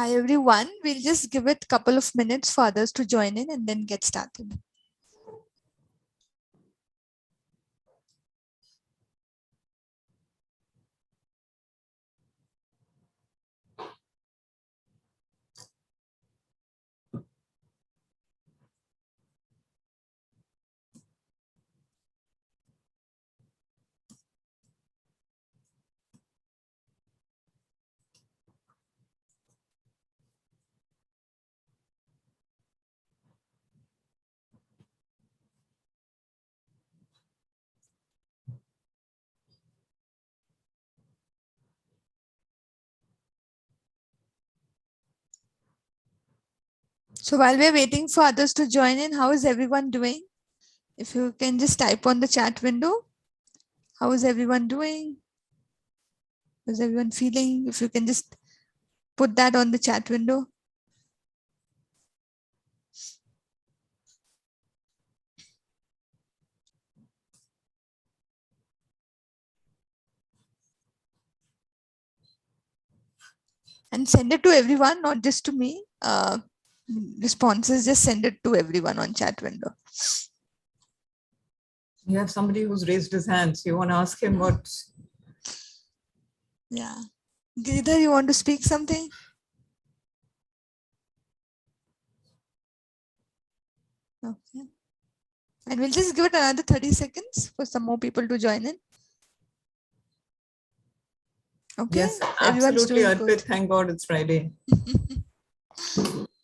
Hi everyone, we'll just give it a couple of minutes for others to join in and then get started. So while we're waiting for others to join in, how is everyone doing? If you can just type on the chat window, how is everyone doing? How's everyone feeling? If you can just put that on the chat window. And send it to everyone, not just to me. Responses, just send it to everyone on chat window. You have somebody who's raised his hand. So you want to ask him what? Yeah. Giridhar, you want to speak something? Okay. And we'll just give it another 30 seconds for some more people to join in. Okay. Yes, Everyone's absolutely, doing Arpit. good. Thank God it's Friday.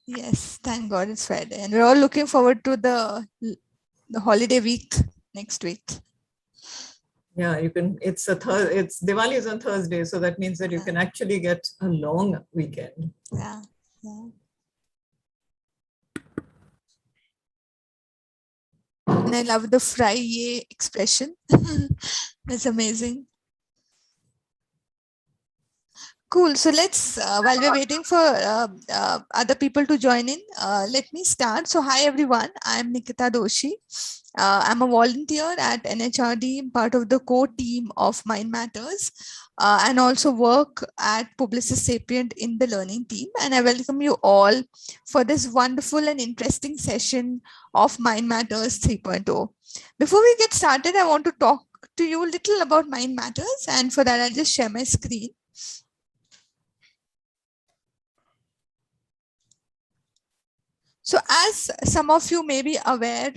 Yes, thank God it's Friday. And we're all looking forward to the holiday week next week. Yeah, you can, it's Diwali is on Thursday. So that means that you can actually get a long weekend. Yeah. Yeah. And I love the Friday expression. That's amazing. Cool. So let's, while we're waiting for other people to join in, let me start. So hi, everyone. I'm Nikita Doshi. I'm a volunteer at NHRDN, part of the core team of MindMatters, and also work at Publicis Sapient in the learning team. And I welcome you all for this wonderful and interesting session of MindMatters 3.0. Before we get started, I want to talk to you a little about MindMatters. And for that, I'll just share my screen. So as some of you may be aware,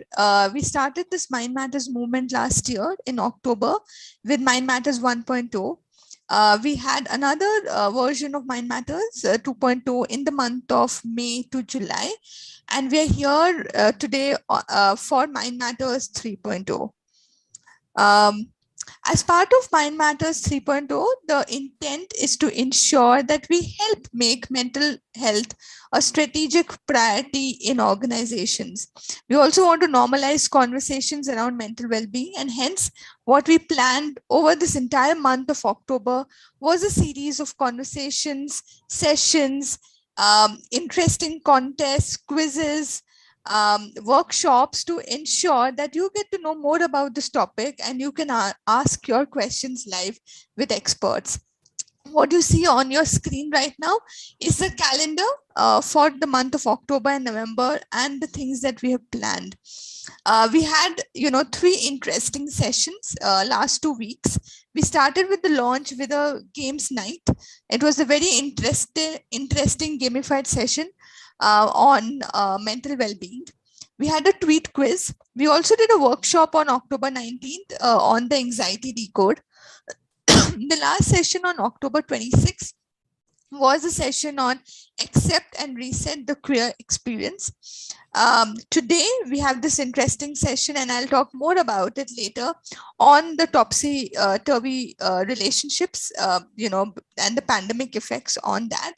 we started this MindMatters movement last year in October with MindMatters 1.0. We had another version of MindMatters 2.0 in the month of May to July. And we're here today for MindMatters 3.0. As part of MindMatters 3.0, the intent is to ensure that we help make mental health a strategic priority in organizations. We also want to normalize conversations around mental well-being, and hence what we planned over this entire month of October was a series of conversations, sessions, interesting contests, quizzes, workshops to ensure that you get to know more about this topic and you can ask your questions live with experts. What you see on your screen right now is the calendar for the month of October and November and the things that we have planned. We had, 3 interesting sessions last 2 weeks. We started with the launch with a games night. It was a very interesting gamified session on mental well-being. We had a tweet quiz. We also did a workshop on October 19th on the anxiety decode. The last session on October 26th was a session on accept and reset the queer experience. Today, we have this interesting session, and I'll talk more about it later on the Topsy-Turvy relationships, and the pandemic effects on that.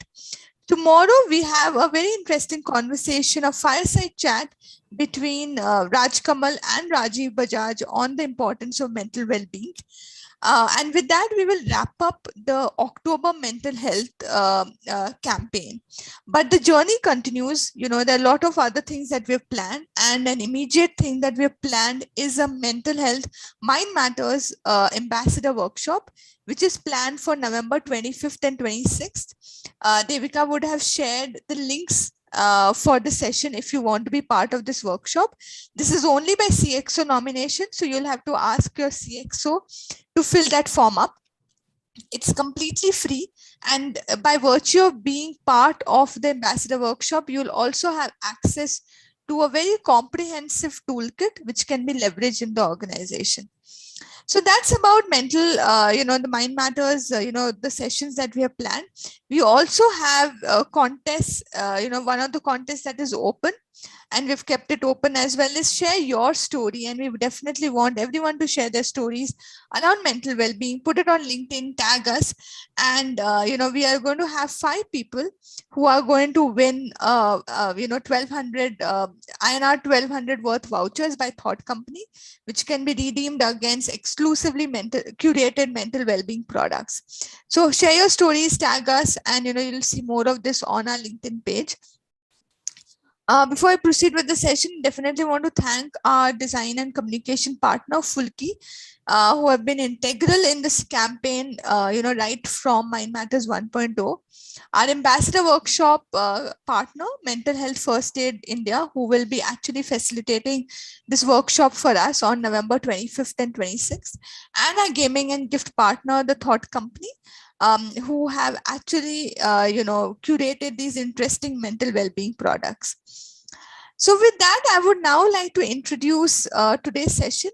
Tomorrow, we have a very interesting conversation, a fireside chat between Raj Kamal and Rajiv Bajaj on the importance of mental well-being. And with that, we will wrap up the October mental health campaign. But the journey continues. There are a lot of other things that we've planned, and an immediate thing that we've planned is a mental health MindMatters ambassador workshop, which is planned for November 25th and 26th. Devika would have shared the links for the session if you want to be part of this workshop. This is only by CXO nomination, so you'll have to ask your CXO to fill that form up. It's completely free, and by virtue of being part of the ambassador workshop, you'll also have access to a very comprehensive toolkit which can be leveraged in the organization. So that's about mental, the Mind Matters, the sessions that we have planned. We also have contests, one of the contests that is open, and we've kept it open as well, is share your story. And we definitely want everyone to share their stories around mental well-being. Put it on LinkedIn, tag us, and we are going to have 5 people who are going to win 1200 INR 1200 worth vouchers by Thought Company, which can be redeemed against exclusively curated mental well-being products. So share your stories, tag us, and you'll see more of this on our LinkedIn page. Before I proceed with the session, definitely want to thank our design and communication partner, Fulki, who have been integral in this campaign, right from Mind Matters 1.0. Our ambassador workshop partner, Mental Health First Aid India, who will be actually facilitating this workshop for us on November 25th and 26th. And our gaming and gift partner, the Thought Company, who have actually, curated these interesting mental well-being products. So with that, I would now like to introduce today's session,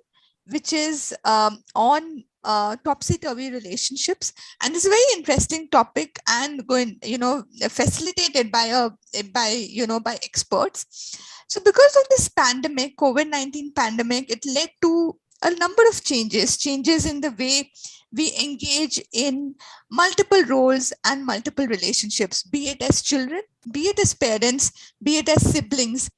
which is on topsy-turvy relationships. And it's a very interesting topic and facilitated by experts. So because of this pandemic, COVID-19 pandemic, it led to a number of changes in the way we engage in multiple roles and multiple relationships, be it as children, be it as parents, be it as siblings,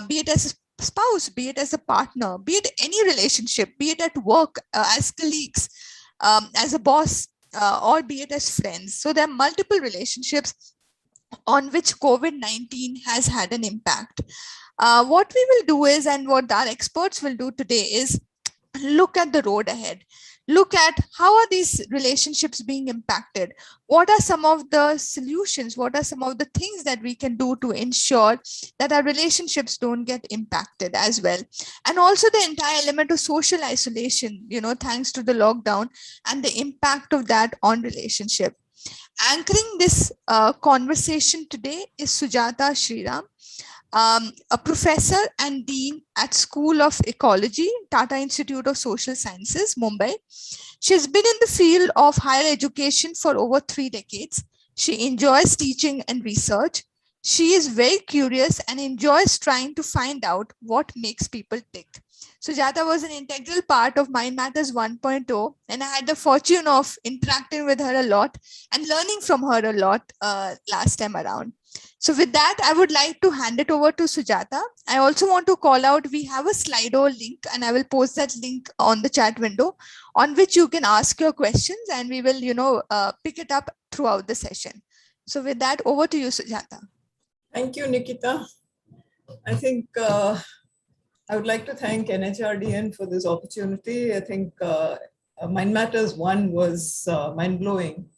be it as a spouse, be it as a partner, be it any relationship, be it at work, as colleagues, as a boss, or be it as friends. So there are multiple relationships on which COVID-19 has had an impact. What we will do is, and what our experts will do today, is look at the road ahead. Look at how are these relationships being impacted. What are some of the solutions? What are some of the things that we can do to ensure that our relationships don't get impacted as well? And also the entire element of social isolation, thanks to the lockdown and the impact of that on relationship. Anchoring this conversation today is Sujata Sriram, a professor and dean at School of Ecology, Tata Institute of Social Sciences, Mumbai. She's been in the field of higher education for over 3 decades. She enjoys teaching and research. She is very curious and enjoys trying to find out what makes people tick. Sujata was an integral part of Mind Matters 1.0, and I had the fortune of interacting with her a lot and learning from her a lot last time around. So with that, I would like to hand it over to Sujata. I also want to call out, we have a Slido link, and I will post that link on the chat window, on which you can ask your questions, and we will, pick it up throughout the session. So with that, over to you, Sujata. Thank you, Nikita. I think I would like to thank NHRDN for this opportunity. I think Mind Matters 1 was mind-blowing.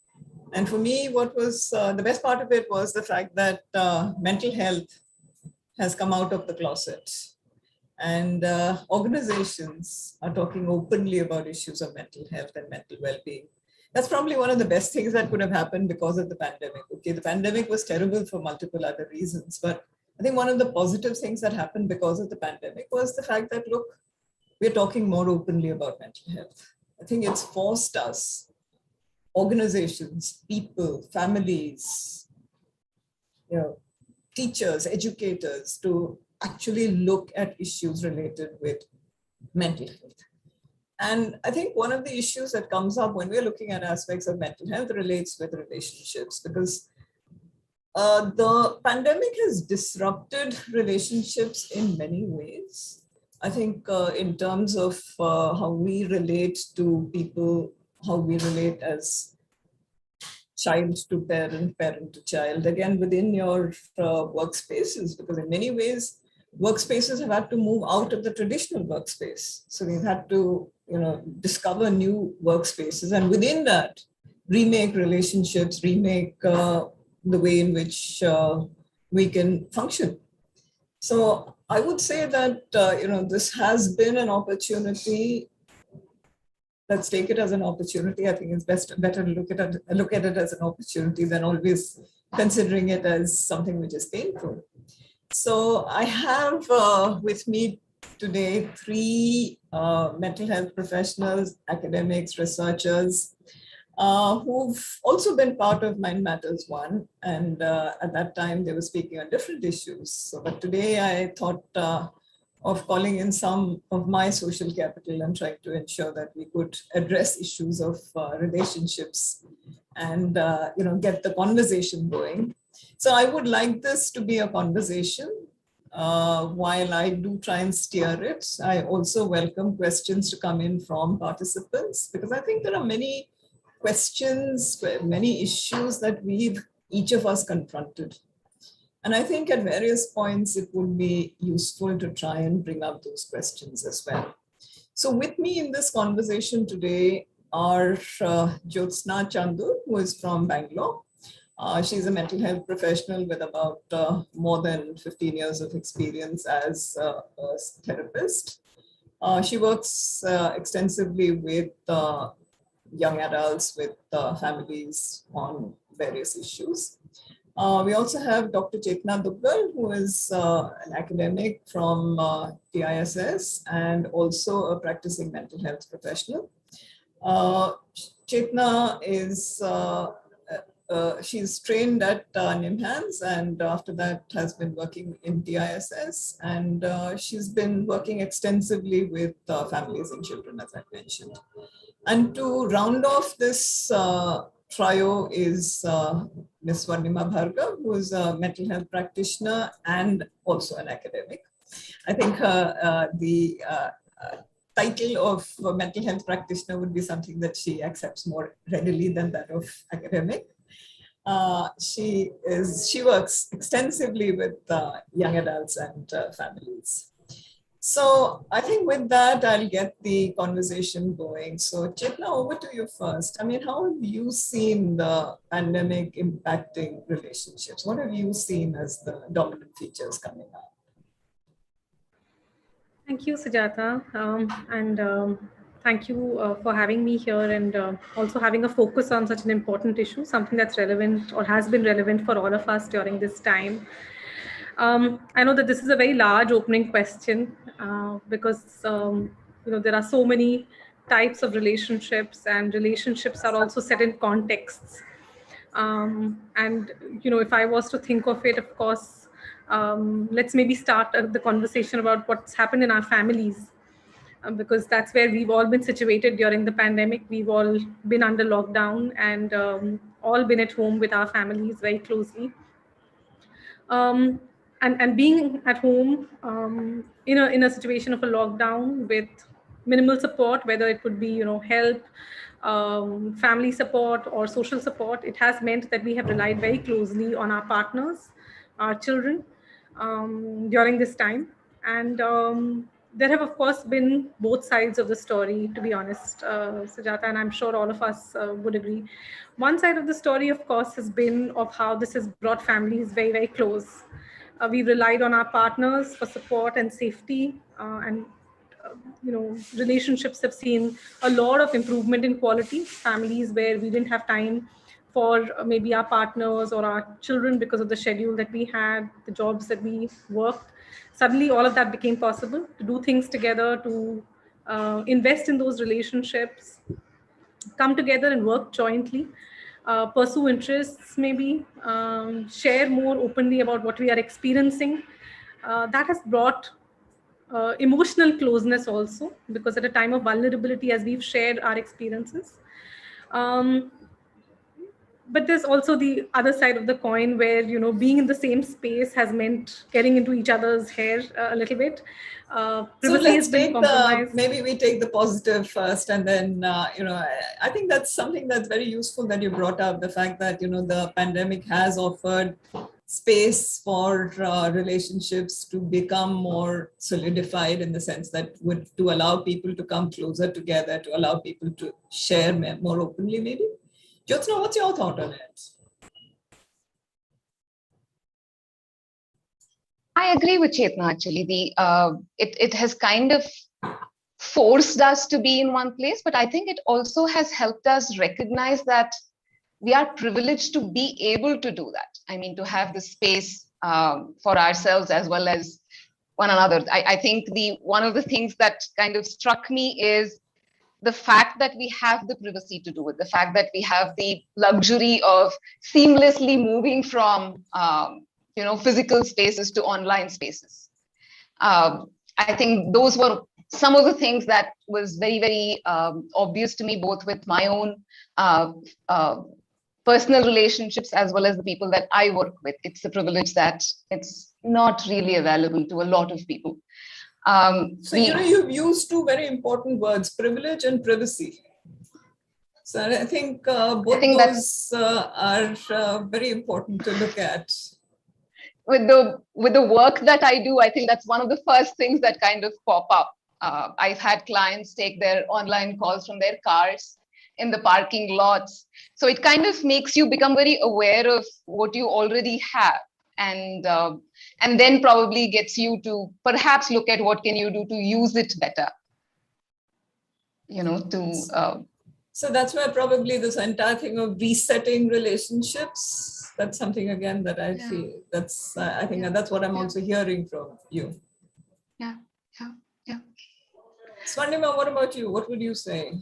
And for me, what was the best part of it was the fact that mental health has come out of the closet. And organizations are talking openly about issues of mental health and mental well-being. That's probably one of the best things that could have happened because of the pandemic. Okay, the pandemic was terrible for multiple other reasons, but I think one of the positive things that happened because of the pandemic was the fact that, look, we're talking more openly about mental health. I think it's forced us, organizations, people, families, teachers, educators, to actually look at issues related with mental health. And I think one of the issues that comes up when we're looking at aspects of mental health relates with relationships, because the pandemic has disrupted relationships in many ways. I think in terms of how we relate to people, how we relate as child to parent, parent to child, again, within your workspaces, because in many ways, workspaces have had to move out of the traditional workspace. So we've had to, discover new workspaces. And within that, remake relationships, remake the way in which we can function. So I would say that this has been an opportunity. Let's take it as an opportunity. I think it's better to look at it as an opportunity than always considering it as something which is painful. So I have with me today three mental health professionals, academics, researchers, who've also been part of MindMatters 1. And at that time, they were speaking on different issues. So, but today I thought of calling in some of my social capital and trying to ensure that we could address issues of relationships and get the conversation going. So I would like this to be a conversation. While I do try and steer it, I also welcome questions to come in from participants, because I think there are many questions, many issues that each of us confronted. And I think at various points, it would be useful to try and bring up those questions as well. So with me in this conversation today are Jyothsna Chandur, who is from Bangalore. She's a mental health professional with about more than 15 years of experience as a therapist. She works extensively with young adults, with families on various issues. We also have Dr. Chetna Duggal, who is an academic from TISS and also a practicing mental health professional. Chetna is she's trained at NIMHANS, and after that has been working in TISS, and she's been working extensively with families and children, as I mentioned. And to round off this trio is Ms. Swarnima Bhargava, who is a mental health practitioner and also an academic. I think the title of mental health practitioner would be something that she accepts more readily than that of academic. She works extensively with young adults and families. So I think with that, I'll get the conversation going. So Chetna, over to you first. I mean, how have you seen the pandemic impacting relationships? What have you seen as the dominant features coming up? Thank you, Sujata. Thank you for having me here and also having a focus on such an important issue, something that's relevant or has been relevant for all of us during this time. I know that this is a very large opening question because there are so many types of relationships, and relationships are also set in contexts. If I was to think of it, of course, let's maybe start the conversation about what's happened in our families, because that's where we've all been situated during the pandemic. We've all been under lockdown and all been at home with our families very closely. And being at home in a situation of a lockdown with minimal support, whether it could be help, family support or social support, it has meant that we have relied very closely on our partners, our children, during this time. And there have, of course, been both sides of the story, to be honest, Sujata, and I'm sure all of us would agree. One side of the story, of course, has been of how this has brought families very, very close. We relied on our partners for support and safety, and relationships have seen a lot of improvement in quality. Families where we didn't have time for maybe our partners or our children because of the schedule that we had, the jobs that we worked. Suddenly, all of that became possible to do things together, to invest in those relationships, come together and work jointly, pursue interests, maybe share more openly about what we are experiencing. That has brought emotional closeness also, because at a time of vulnerability, as we've shared our experiences. But there's also the other side of the coin where, being in the same space has meant getting into each other's hair a little bit. So let's take maybe we take the positive first, and then, I think that's something that's very useful that you brought up, the fact that, the pandemic has offered space for relationships to become more solidified, in the sense that to allow people to come closer together, to allow people to share more openly, maybe. Jyothsna, what's your thought on it? I agree with Chetna, actually. It has kind of forced us to be in one place, but I think it also has helped us recognize that we are privileged to be able to do that. I mean, to have the space for ourselves as well as one another. I think one of the things that kind of struck me is the fact that we have the privacy to do it, the fact that we have the luxury of seamlessly moving from physical spaces to online spaces. I think those were some of the things that was very, very obvious to me, both with my own personal relationships as well as the people that I work with. It's a privilege that it's not really available to a lot of people. So, you've used two very important words, privilege and privacy. So I think both those are very important to look at. With the work that I do, I think that's one of the first things that kind of pop up. I've had clients take their online calls from their cars in the parking lots. So it kind of makes you become very aware of what you already have. And then probably gets you to perhaps look at what can you do to use it better. So that's where probably this entire thing of resetting relationships, that's something again that I feel I think that's what I'm also hearing from you. Yeah. Swarnima, what about you? What would you say?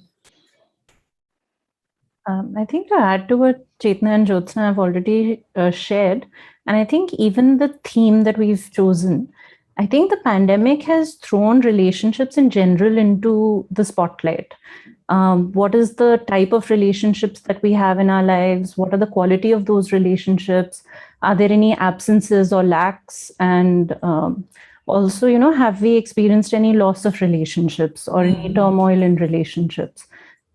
I think to add to what Chetna and Jyothsna have already shared, and I think even the theme that we've chosen, I think the pandemic has thrown relationships in general into the spotlight. What is the type of relationships that we have in our lives? What are the quality of those relationships? Are there any absences or lacks? And also, have we experienced any loss of relationships or any turmoil in relationships?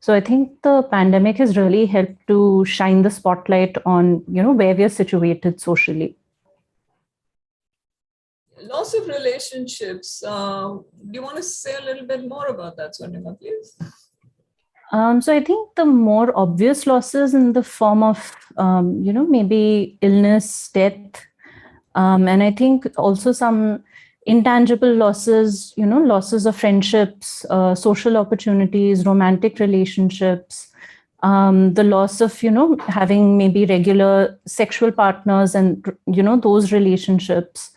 So I think the pandemic has really helped to shine the spotlight on, where we are situated socially. Loss of relationships. Do you want to say a little bit more about that, Swarnima, please? So I think the more obvious losses in the form of, maybe illness, death, and I think also some intangible losses, losses of friendships, social opportunities, romantic relationships, the loss of, having maybe regular sexual partners and, those relationships,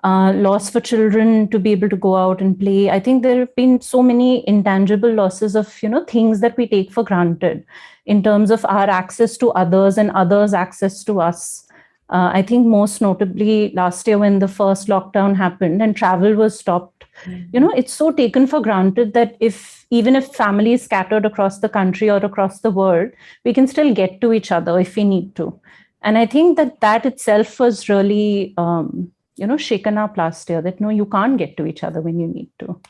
loss for children to be able to go out and play. I think there have been so many intangible losses of, things that we take for granted in terms of our access to others and others' access to us. I think most notably last year when the first lockdown happened and travel was stopped, it's so taken for granted that even if family is scattered across the country or across the world, we can still get to each other if we need to. And I think that itself was really, shaken up last year, that no, you can't get to each other when you need to.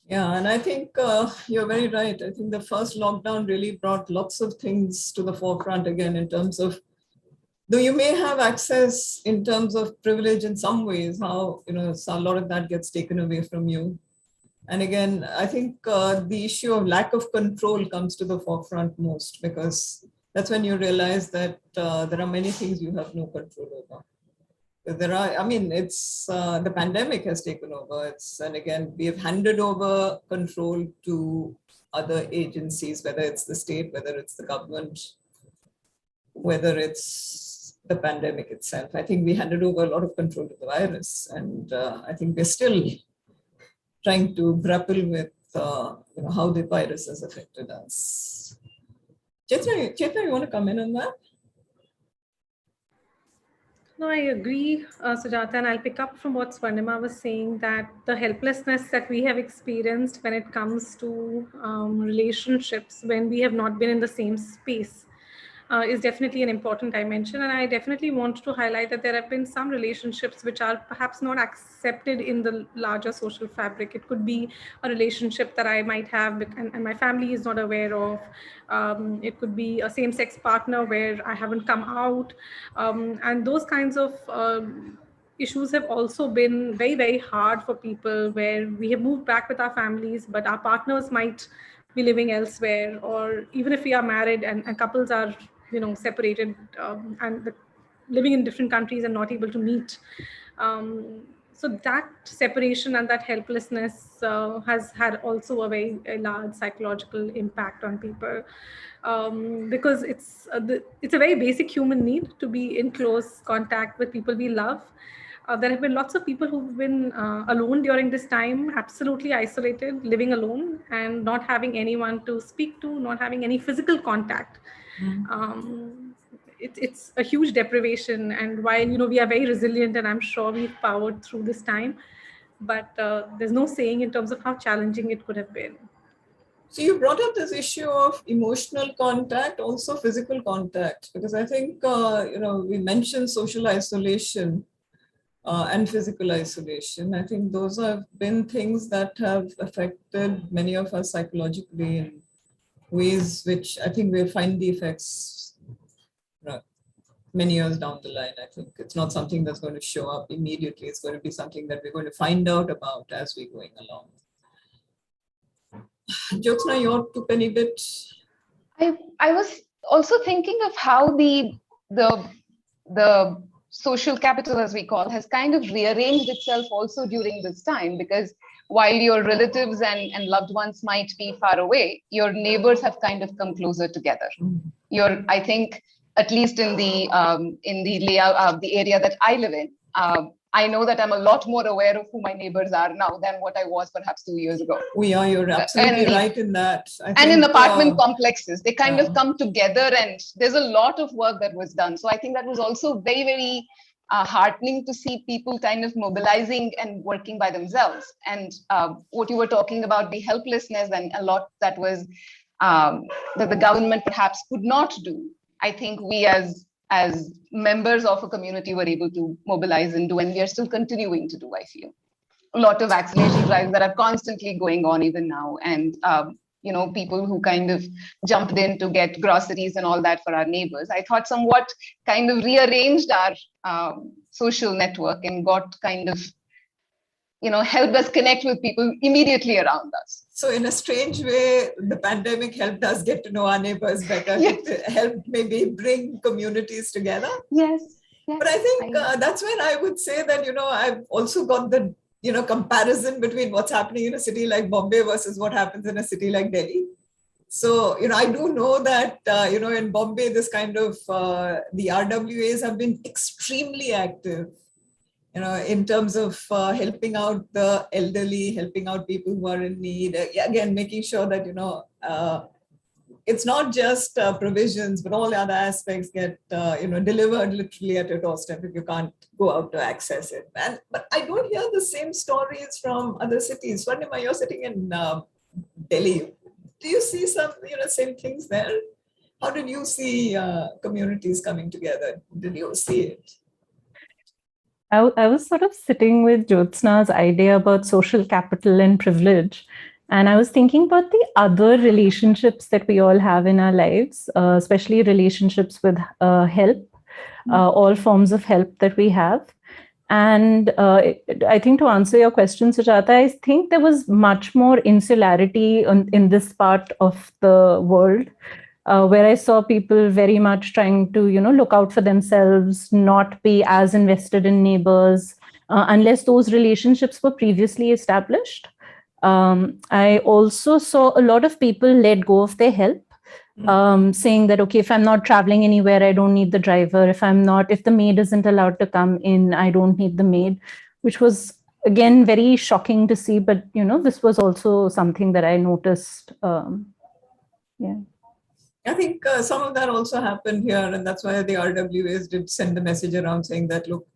Yeah, and I think you're very right. I think the first lockdown really brought lots of things to the forefront again in terms of, though you may have access in terms of privilege in some ways, how, a lot of that gets taken away from you. And again, I think the issue of lack of control comes to the forefront most, because that's when you realize that there are many things you have no control over. It's the pandemic has taken over. And again, we have handed over control to other agencies, whether it's the state, whether it's the government, whether it's the pandemic itself. I think we handed over a lot of control to the virus, and I think we're still trying to grapple with how the virus has affected us. Chetna, you want to come in on that? No, I agree, Sujata, and I'll pick up from what Swarnima was saying, that the helplessness that we have experienced when it comes to relationships, when we have not been in the same space, is definitely an important dimension. And I definitely want to highlight that there have been some relationships which are perhaps not accepted in the larger social fabric. It could be a relationship that I might have and my family is not aware of. It could be a same-sex partner where I haven't come out. And those kinds of issues have also been very, very hard for people, where we have moved back with our families, but our partners might be living elsewhere, or even if we are married and couples are, separated and living in different countries and not able to meet. So that separation and that helplessness has had also a large psychological impact on people, because it's a very basic human need to be in close contact with people we love. There have been lots of people who've been alone during this time, absolutely isolated, living alone, and not having anyone to speak to, not having any physical contact. It's a huge deprivation. And while we are very resilient, and I'm sure we've powered through this time, but there's no saying in terms of how challenging it could have been. So you brought up this issue of emotional contact, also physical contact, because I think we mentioned social isolation and physical isolation. I think those have been things that have affected many of us psychologically in ways which I think we'll find the effects many years down the line. I think it's not something that's going to show up immediately. It's going to be something that we're going to find out about as we're going along. Jyothsna, your two penny bit. I was also thinking of how the social capital, as we call, has kind of rearranged itself also during this time, because while your relatives and loved ones might be far away, your neighbors have kind of come closer together. I think, at least in the layout of the area that I live in, I know that I'm a lot more aware of who my neighbors are now than what I was perhaps 2 years ago. You're absolutely right in that. And in apartment complexes, they kind of come together, and there's a lot of work that was done. So I think that was also very, very heartening to see people kind of mobilizing and working by themselves. And what you were talking about, the helplessness and a lot that was that the government perhaps could not do, I think we as members of a community were able to mobilize and do, and we are still continuing to do, I feel. A lot of vaccination drives that are constantly going on even now, and people who kind of jumped in to get groceries and all that for our neighbors. I thought somewhat kind of rearranged our social network and got kind of, helped us connect with people immediately around us. So in a strange way, the pandemic helped us get to know our neighbors better. Yes. It helped maybe bring communities together. Yes. But I think that's when I would say that, I've also got the, comparison between what's happening in a city like Bombay versus what happens in a city like Delhi. So, I do know that, in Bombay, this kind of, the RWAs have been extremely active, in terms of helping out the elderly, helping out people who are in need, again, making sure that, it's not just provisions, but all the other aspects get, delivered literally at your doorstep if you can't go out to access it. But I don't hear the same stories from other cities. Swarnima, you're sitting in Delhi. Do you see some, same things there? How did you see communities coming together? Did you see it? I was sort of sitting with Jyothsna's idea about social capital and privilege. And I was thinking about the other relationships that we all have in our lives, especially relationships with help, all forms of help that we have. And I think to answer your question, Sujata, I think there was much more insularity in this part of the world, where I saw people very much trying to, look out for themselves, not be as invested in neighbors, unless those relationships were previously established. I also saw a lot of people let go of their help, saying that, okay, if I'm not traveling anywhere, I don't need the driver. If the maid isn't allowed to come in, I don't need the maid, which was, again, very shocking to see. But, this was also something that I noticed. I think some of that also happened here, and that's why the RWAs did send the message around saying that, look,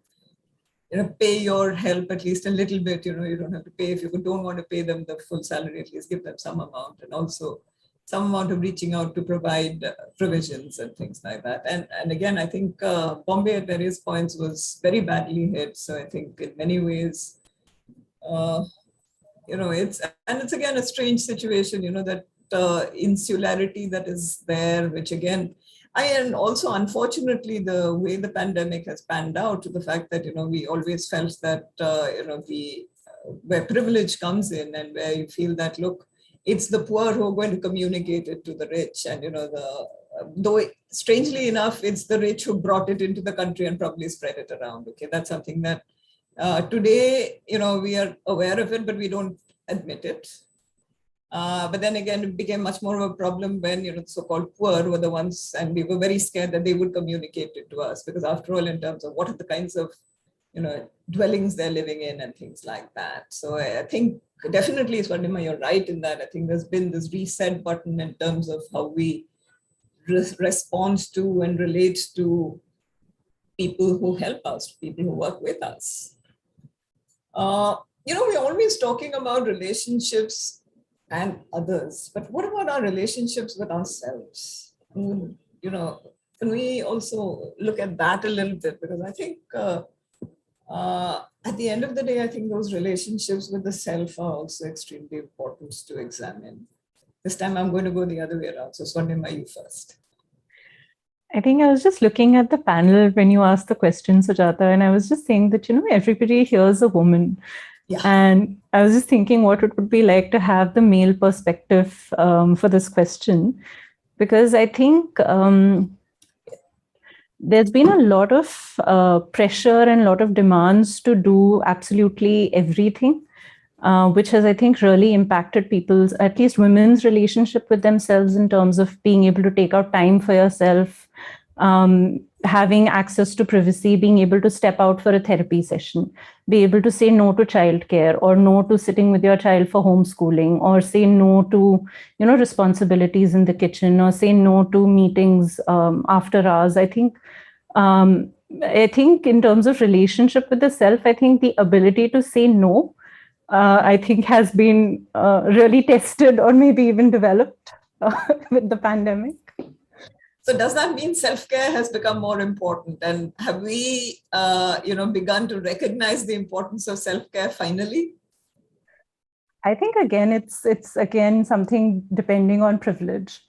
pay your help at least a little bit. You don't have to pay if you don't want to pay them the full salary. At least give them some amount, and also some amount of reaching out to provide provisions and things like that. And again, I think Bombay at various points was very badly hit. So I think in many ways, it's again a strange situation. That insularity that is there, which again. And also, unfortunately, the way the pandemic has panned out, to the fact that, we always felt that, where privilege comes in and where you feel that, look, it's the poor who are going to communicate it to the rich. And, though strangely enough, it's the rich who brought it into the country and probably spread it around. Okay, that's something that today, we are aware of it, but we don't admit it. But then again, it became much more of a problem when, the so-called poor were the ones, and we were very scared that they would communicate it to us, because after all, in terms of what are the kinds of, dwellings they're living in and things like that. So I think definitely, Swarnima, you're right in that. I think there's been this reset button in terms of how we respond to and relate to people who help us, people who work with us. We're always talking about relationships and others, but what about our relationships with ourselves? Can we also look at that a little bit? Because I think at the end of the day, I think those relationships with the self are also extremely important to examine. This time I'm going to go the other way around. So Swarnima, you first. I think I was just looking at the panel when you asked the question, Sujata, and I was just saying that, everybody here is a woman. Yeah. And I was just thinking what it would be like to have the male perspective for this question, because I think there's been a lot of pressure and a lot of demands to do absolutely everything, which has, I think, really impacted people's, at least women's relationship with themselves in terms of being able to take out time for yourself, having access to privacy, being able to step out for a therapy session, be able to say no to childcare, or no to sitting with your child for homeschooling, or say no to, responsibilities in the kitchen, or say no to meetings after hours. I think in terms of relationship with the self, I think the ability to say no, I think has been really tested or maybe even developed with the pandemic. So does that mean self-care has become more important? And have we, begun to recognize the importance of self-care finally? I think, again, it's again something depending on privilege.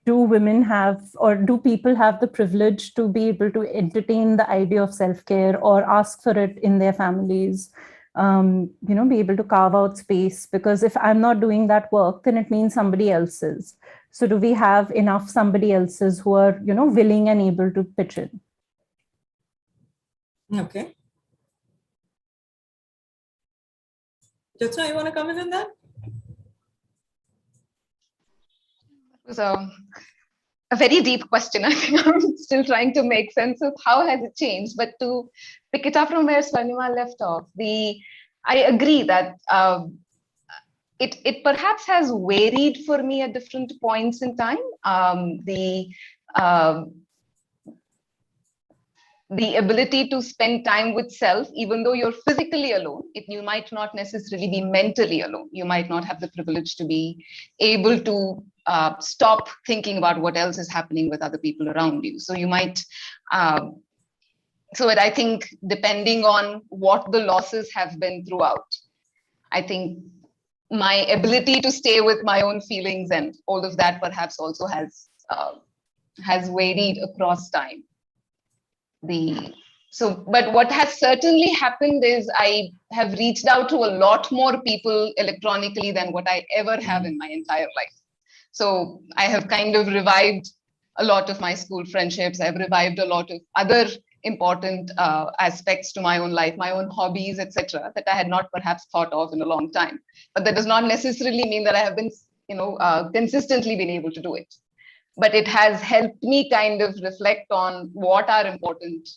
Do women have, or do people have the privilege to be able to entertain the idea of self-care or ask for it in their families? Be able to carve out space, because if I'm not doing that work, then it means somebody else is. So do we have enough somebody else's who are, willing and able to pitch in? Okay. Jyothsna, you want to come in on that? It was a very deep question. I think I'm still trying to make sense of how has it changed. But to pick it up from where Swarnima left off, I agree that it perhaps has varied for me at different points in time. The ability to spend time with self, even though you're physically alone, you might not necessarily be mentally alone. You might not have the privilege to be able to stop thinking about what else is happening with other people around you. So you might, I think depending on what the losses have been throughout, I think my ability to stay with my own feelings and all of that perhaps also has varied across time. But what has certainly happened is I have reached out to a lot more people electronically than what I ever have in my entire life. So I have kind of revived a lot of my school friendships. I've revived a lot of other important aspects to my own life, my own hobbies, etc., that I had not perhaps thought of in a long time. But that does not necessarily mean that I have been, consistently been able to do it. But it has helped me kind of reflect on what are important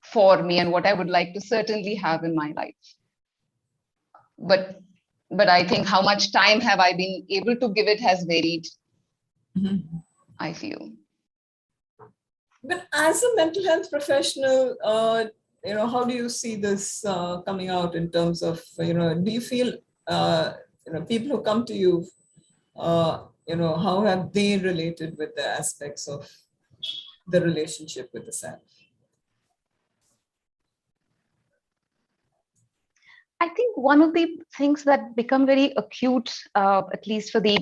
for me and what I would like to certainly have in my life. But I think how much time have I been able to give it has varied, I feel. But as a mental health professional, how do you see this coming out in terms of, do you feel, people who come to you, how have they related with the aspects of the relationship with the self? I think one of the things that become very acute, at least for the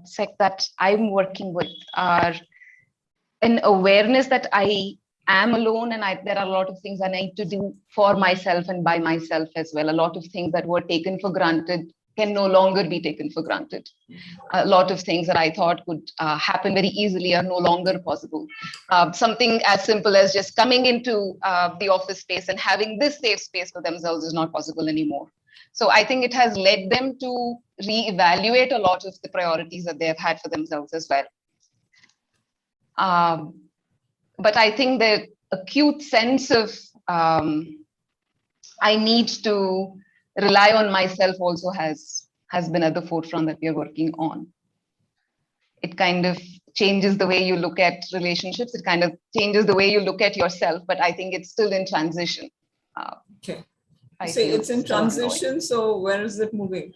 sect that I'm working with, are an awareness that I am alone and there are a lot of things I need to do for myself and by myself as well. A lot of things that were taken for granted can no longer be taken for granted. A lot of things that I thought could happen very easily are no longer possible. Something as simple as just coming into the office space and having this safe space for themselves is not possible anymore. So I think it has led them to reevaluate a lot of the priorities that they have had for themselves as well. But I think the acute sense of I need to rely on myself also has been at the forefront that we are working on. It kind of changes the way you look at relationships. It kind of changes the way you look at yourself, but I think it's still in transition. Okay. So it's in transition. So where is it moving?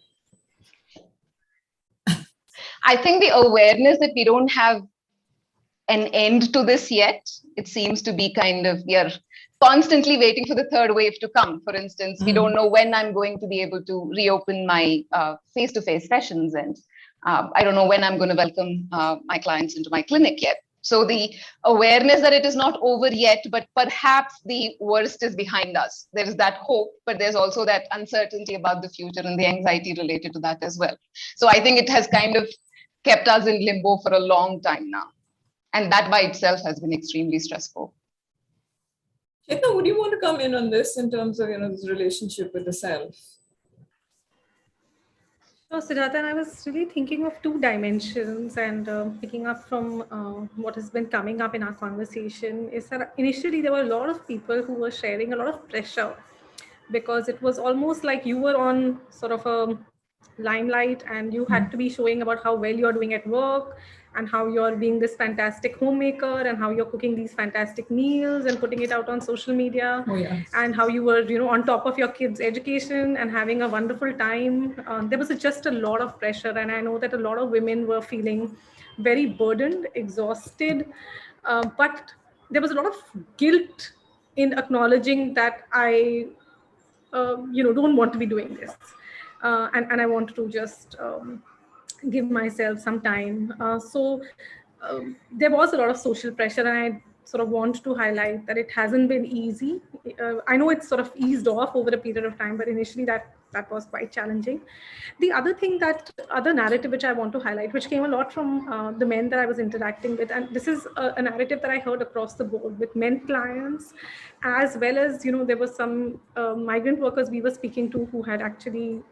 I think the awareness that we don't have an end to this yet. It seems to be kind of, we are constantly waiting for the third wave to come. For instance, we don't know when I'm going to be able to reopen my face-to-face sessions, and I don't know when I'm going to welcome my clients into my clinic yet. So the awareness that it is not over yet, but perhaps the worst is behind us. There is that hope, but there's also that uncertainty about the future and the anxiety related to that as well. So I think it has kind of kept us in limbo for a long time now. And that by itself has been extremely stressful. Chetna, would you want to come in on this in terms of, this relationship with the self? So Sujata, and I was really thinking of two dimensions, and picking up from what has been coming up in our conversation is that initially there were a lot of people who were sharing a lot of pressure, because it was almost like you were on sort of a limelight and you had to be showing about how well you're doing at work and how you're being this fantastic homemaker and how you're cooking these fantastic meals and putting it out on social media. Oh, yeah. And how you were, on top of your kids' education and having a wonderful time. There was just a lot of pressure, and I know that a lot of women were feeling very burdened, exhausted, but there was a lot of guilt in acknowledging that I don't want to be doing this, and I want to just give myself some time. So there was a lot of social pressure, and I sort of want to highlight that it hasn't been easy. I know it's sort of eased off over a period of time, but initially that was quite challenging. The other thing, that other narrative which I want to highlight, which came a lot from the men that I was interacting with, and this is a narrative that I heard across the board with men clients, as well as, there were some migrant workers we were speaking to who had actually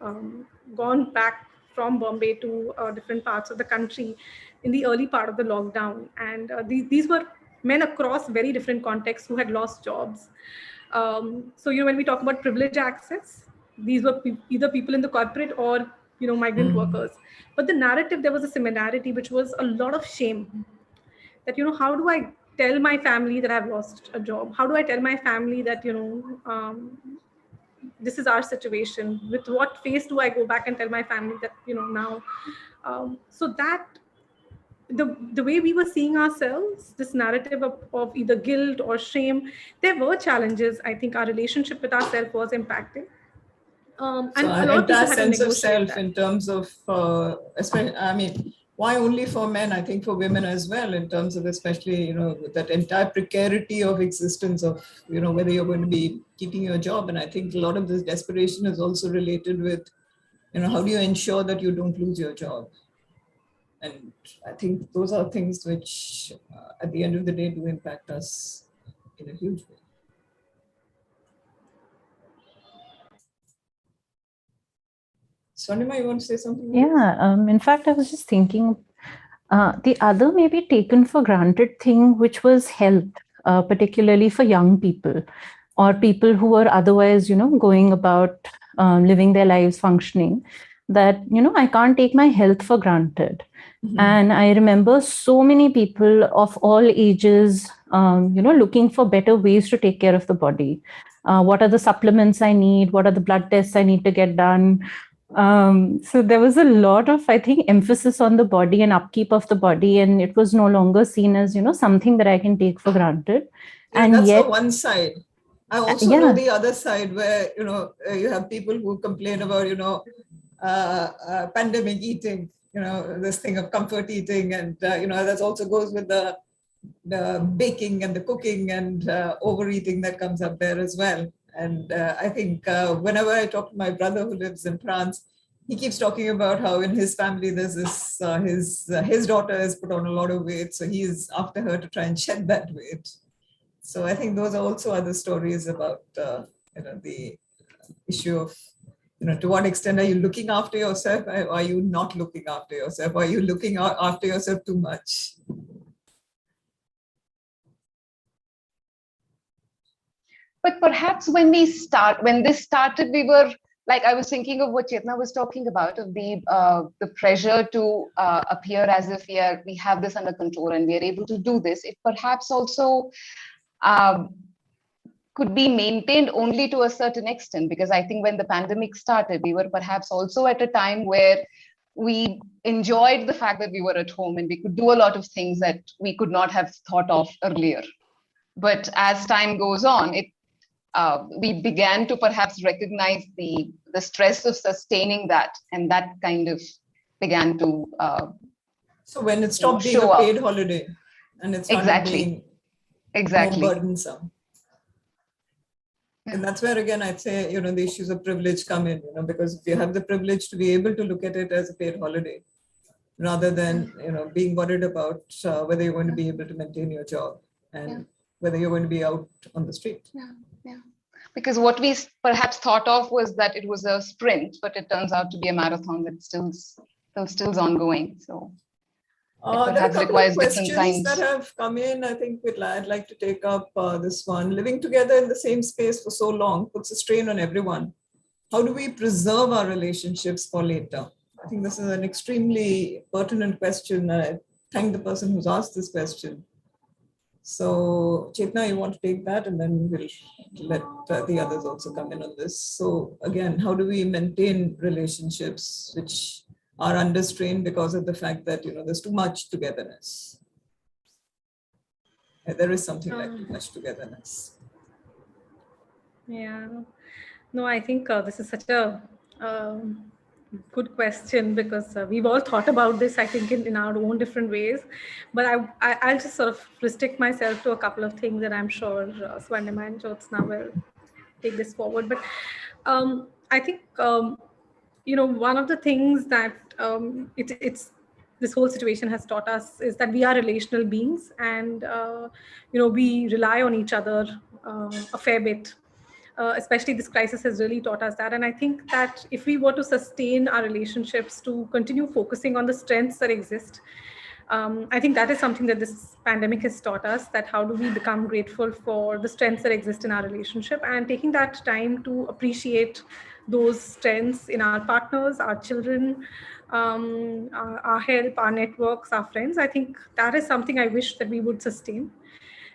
gone back from Bombay to different parts of the country in the early part of the lockdown. And these were men across very different contexts who had lost jobs. So, when we talk about privilege access, these were either people in the corporate or, migrant workers. But the narrative, there was a similarity, which was a lot of shame. That, how do I tell my family that I've lost a job? How do I tell my family that, this is our situation? With what face do I go back and tell my family that, now? So that the way we were seeing ourselves, this narrative of either guilt or shame, there were challenges. I think our relationship with ourselves was impacted. And so a lot of people had sense of self that. In terms of, especially, why only for men? I think for women as well, in terms of especially, that entire precarity of existence of, whether you're going to be keeping your job. And I think a lot of this desperation is also related with, how do you ensure that you don't lose your job? And I think those are things which, at the end of the day, do impact us in a huge way. Swarnima, you want to say something? Yeah, in fact, I was just thinking, the other maybe taken for granted thing, which was health, particularly for young people or people who are otherwise, going about living their lives functioning, that, I can't take my health for granted. And I remember so many people of all ages, looking for better ways to take care of the body. What are the supplements I need? What are the blood tests I need to get done? So there was a lot of, I think, emphasis on the body and upkeep of the body, and it was no longer seen as, something that I can take for granted. Yeah, and that's yet, the one side. I also know the other side where, you have people who complain about, pandemic eating, this thing of comfort eating. And, that also goes with the baking and the cooking and overeating that comes up there as well. And I think whenever I talk to my brother who lives in France, he keeps talking about how in his family there's this, his daughter has put on a lot of weight, so he is after her to try and shed that weight. So I think those are also other stories about the issue of, to what extent are you looking after yourself, or are you not looking after yourself? Are you looking after yourself too much? But perhaps when this started, we were like, I was thinking of what Chetna was talking about, of the pressure to appear as if we have this under control and we are able to do this. It perhaps also could be maintained only to a certain extent, because I think when the pandemic started, we were perhaps also at a time where we enjoyed the fact that we were at home and we could do a lot of things that we could not have thought of earlier. But as time goes on, we began to perhaps recognize the stress of sustaining that, and that kind of began to so when it stopped being a paid holiday and it started being more burdensome. And that's where, again, I'd say, the issues of privilege come in, because if you have the privilege to be able to look at it as a paid holiday, rather than, being worried about whether you're going to be able to maintain your job and whether you're going to be out on the street. Yeah. Because what we perhaps thought of was that it was a sprint, but it turns out to be a marathon that still ongoing. So there are a couple of questions that have come in. I think I'd like to take up this one. Living together in the same space for so long puts a strain on everyone. How do we preserve our relationships for later? I think this is an extremely pertinent question. I thank the person who's asked this question. So Chetna, you want to take that, and then we'll let the others also come in on this. So again, how do we maintain relationships which are under strain because of the fact that, there's too much togetherness? There is something like too much togetherness. Yeah. No, I think this is such a good question, because we've all thought about this, I think, in our own different ways. But I'll just sort of restrict myself to a couple of things, and I'm sure Swarnima and Jyothsna will take this forward. But I think, one of the things that it's this whole situation has taught us is that we are relational beings, and we rely on each other a fair bit. Especially this crisis has really taught us that. And I think that if we were to sustain our relationships, to continue focusing on the strengths that exist, I think that is something that this pandemic has taught us, that how do we become grateful for the strengths that exist in our relationship, and taking that time to appreciate those strengths in our partners, our children, our help, our networks, our friends. I think that is something I wish that we would sustain.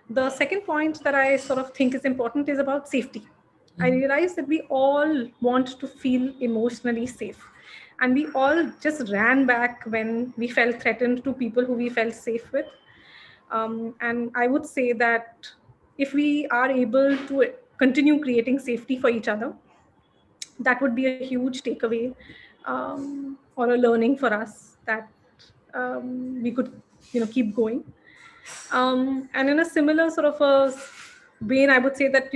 The second point that I sort of think is important is about safety. I realized that we all want to feel emotionally safe. And we all just ran back when we felt threatened to people who we felt safe with. And I would say that if we are able to continue creating safety for each other, that would be a huge takeaway or a learning for us, that we could keep going. And in a similar sort of a vein, I would say that,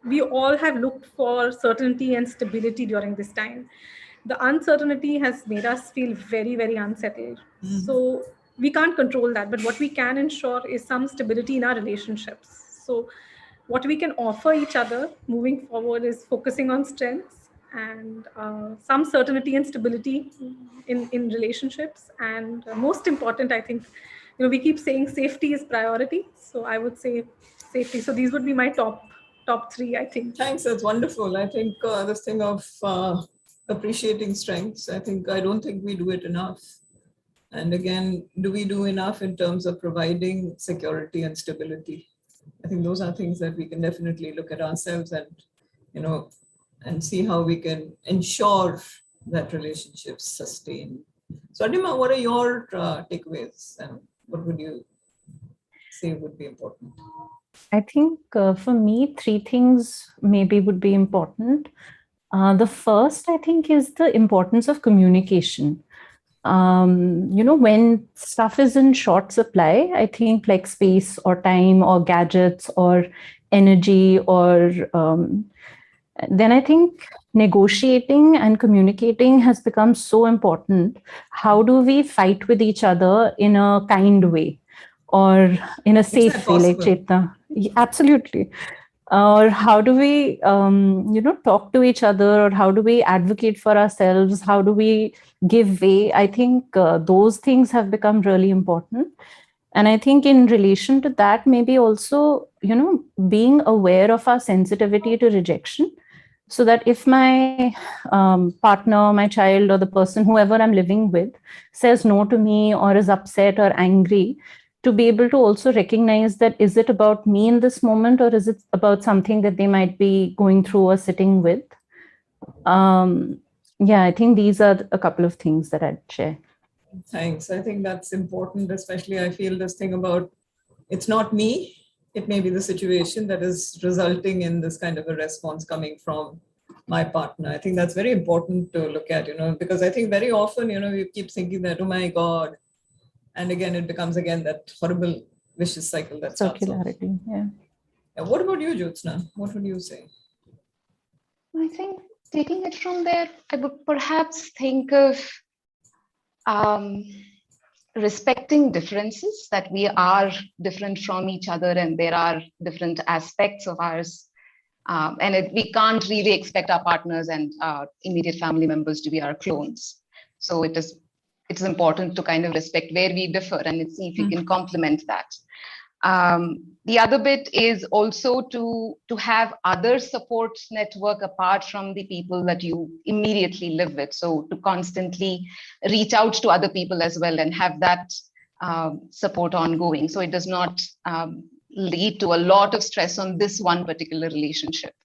we all have looked for certainty and stability during this time. The uncertainty has made us feel very, very unsettled. So we can't control that, but what we can ensure is some stability in our relationships. So what we can offer each other moving forward is focusing on strengths and some certainty and stability in relationships. And most important, I think, we keep saying safety is priority. So I would say safety. So these would be my top three, I think. Thanks, that's wonderful. I think this thing of appreciating strengths, I don't think we do it enough. And again, do we do enough in terms of providing security and stability? I think those are things that we can definitely look at ourselves and, and see how we can ensure that relationships sustain. So Swarnima, what are your takeaways, and what would you say would be important? I think for me, three things maybe would be important. The first, I think, is the importance of communication. When stuff is in short supply, I think like space or time or gadgets or energy or then I think negotiating and communicating has become so important. How do we fight with each other in a kind way or in a Is that safe way, like possible? Chetna? Absolutely. Or how do we, talk to each other, or how do we advocate for ourselves? How do we give way? I think those things have become really important. And I think in relation to that, maybe also, being aware of our sensitivity to rejection, so that if my partner, my child, or the person, whoever I'm living with, says no to me or is upset or angry, to be able to also recognize that, is it about me in this moment, or is it about something that they might be going through or sitting with? Yeah, I think these are a couple of things that I'd share. Thanks. I think that's important, especially I feel this thing about it's not me, it may be the situation that is resulting in this kind of a response coming from my partner. I think that's very important to look at, because I think very often, we keep thinking that, oh my God. And again, it becomes again that horrible vicious cycle that starts off. Circularity, yeah. What about you, Jyothsna? What would you say? I think taking it from there, I would perhaps think of respecting differences, that we are different from each other and there are different aspects of ours. We can't really expect our partners and our immediate family members to be our clones. So it's important to kind of respect where we differ and see if we can complement that. The other bit is also to have other support network apart from the people that you immediately live with. So to constantly reach out to other people as well and have that support ongoing. So it does not lead to a lot of stress on this one particular relationship.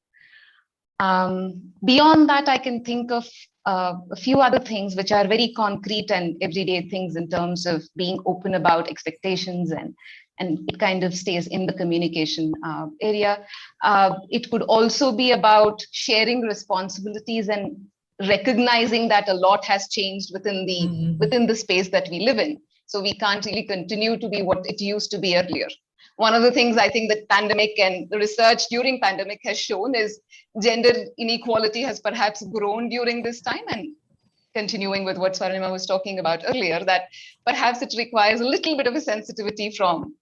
Beyond that, I can think of a few other things which are very concrete and everyday things in terms of being open about expectations, and it kind of stays in the communication area. It could also be about sharing responsibilities and recognizing that a lot has changed within the space that we live in. So we can't really continue to be what it used to be earlier. One of the things I think that pandemic and the research during pandemic has shown is gender inequality has perhaps grown during this time, and continuing with what Swarnima was talking about earlier, that perhaps it requires a little bit of a sensitivity from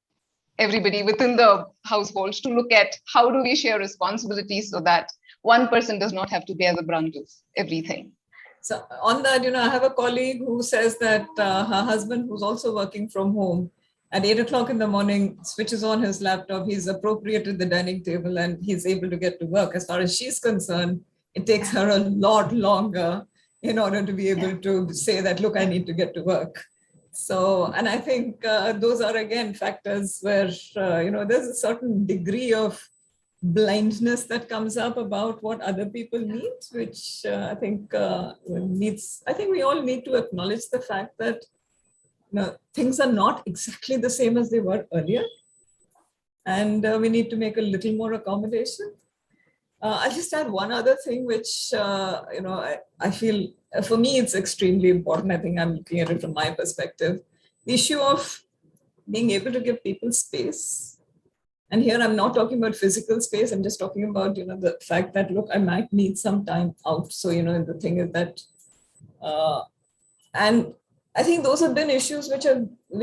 everybody within the household to look at how do we share responsibilities so that one person does not have to bear the brunt of everything. So on that, I have a colleague who says that her husband, who's also working from home, at 8 o'clock in the morning, switches on his laptop, he's appropriated the dining table and he's able to get to work. As far as she's concerned, it takes her a lot longer in order to be able to say that, look, I need to get to work. So, and I think those are, again, factors where, there's a certain degree of blindness that comes up about what other people need, which I think we all need to acknowledge the fact that things are not exactly the same as they were earlier. And we need to make a little more accommodation. I'll just add one other thing, which, I feel for me, it's extremely important. I think I'm looking at it from my perspective. The issue of being able to give people space. And here I'm not talking about physical space. I'm just talking about, the fact that, look, I might need some time out. So, the thing is that, and I think those have been issues which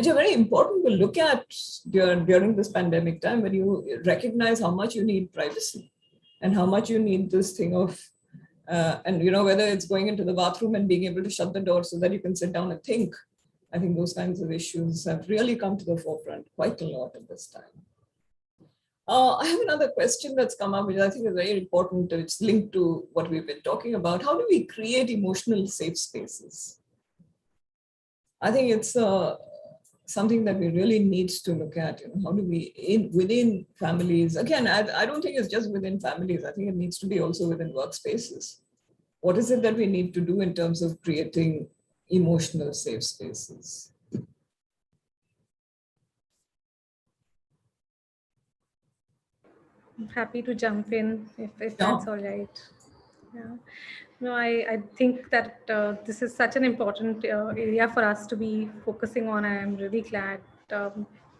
are very important to look at during this pandemic time, when you recognize how much you need privacy and how much you need this thing of, and whether it's going into the bathroom and being able to shut the door so that you can sit down and think. I think those kinds of issues have really come to the forefront quite a lot at this time. I have another question that's come up, which I think is very important. It's linked to what we've been talking about. How do we create emotional safe spaces? I think it's something that we really need to look at. How do we, within families, again, I don't think it's just within families. I think it needs to be also within workspaces. What is it that we need to do in terms of creating emotional safe spaces? I'm happy to jump in if that's all right. Yeah. No, I think that this is such an important area for us to be focusing on. I am really glad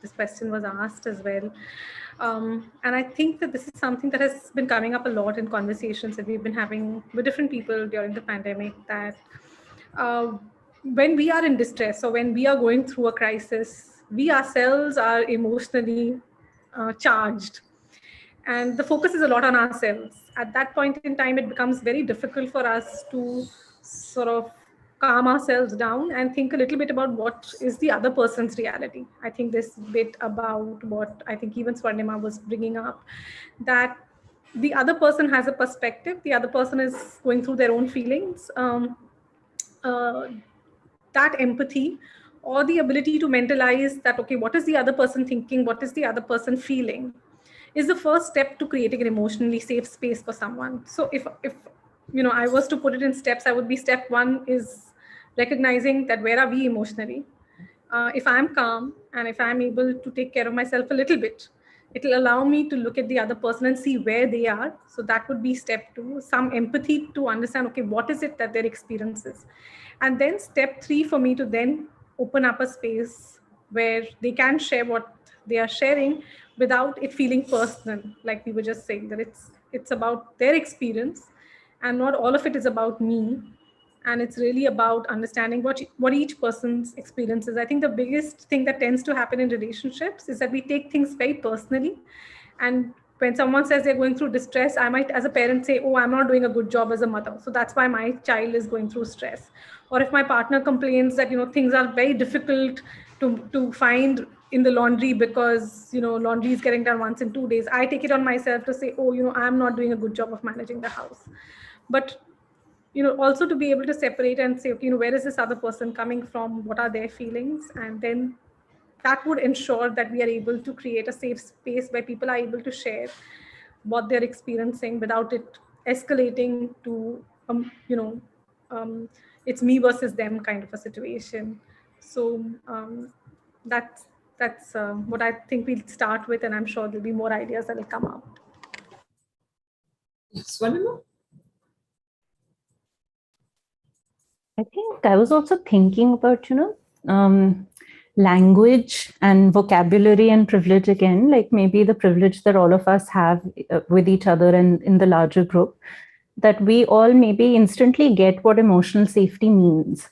this question was asked as well. And I think that this is something that has been coming up a lot in conversations that we've been having with different people during the pandemic, that when we are in distress or when we are going through a crisis, we ourselves are emotionally charged. And the focus is a lot on ourselves. At that point in time, it becomes very difficult for us to sort of calm ourselves down and think a little bit about what is the other person's reality. I think this bit about what I think even Swarnima was bringing up, that the other person has a perspective, the other person is going through their own feelings. That empathy or the ability to mentalize that, okay, what is the other person thinking? What is the other person feeling? Is the first step to creating an emotionally safe space for someone. So if I was to put it in steps, I would be step one is recognizing that where are we emotionally? If I'm calm and if I'm able to take care of myself a little bit, it'll allow me to look at the other person and see where they are. So that would be step two, some empathy to understand, okay, what is it that their experience is? And then step three for me to then open up a space where they can share what they are sharing without it feeling personal. Like we were just saying, that it's about their experience and not all of it is about me. And it's really about understanding what each person's experience is. I think the biggest thing that tends to happen in relationships is that we take things very personally. And when someone says they're going through distress, I might, as a parent, say, oh, I'm not doing a good job as a mother, so that's why my child is going through stress. Or if my partner complains that, things are very difficult to find in the laundry because, laundry is getting done once in 2 days, I take it on myself to say, oh, I'm not doing a good job of managing the house. But also to be able to separate and say, okay, where is this other person coming from? What are their feelings? And then that would ensure that we are able to create a safe space where people are able to share what they're experiencing without it escalating to, it's me versus them kind of a situation. So that's what I think we'll start with, and I'm sure there'll be more ideas that will come out. Swarnima? I think I was also thinking about, language and vocabulary and privilege again, like maybe the privilege that all of us have with each other and in the larger group, that we all maybe instantly get what emotional safety means.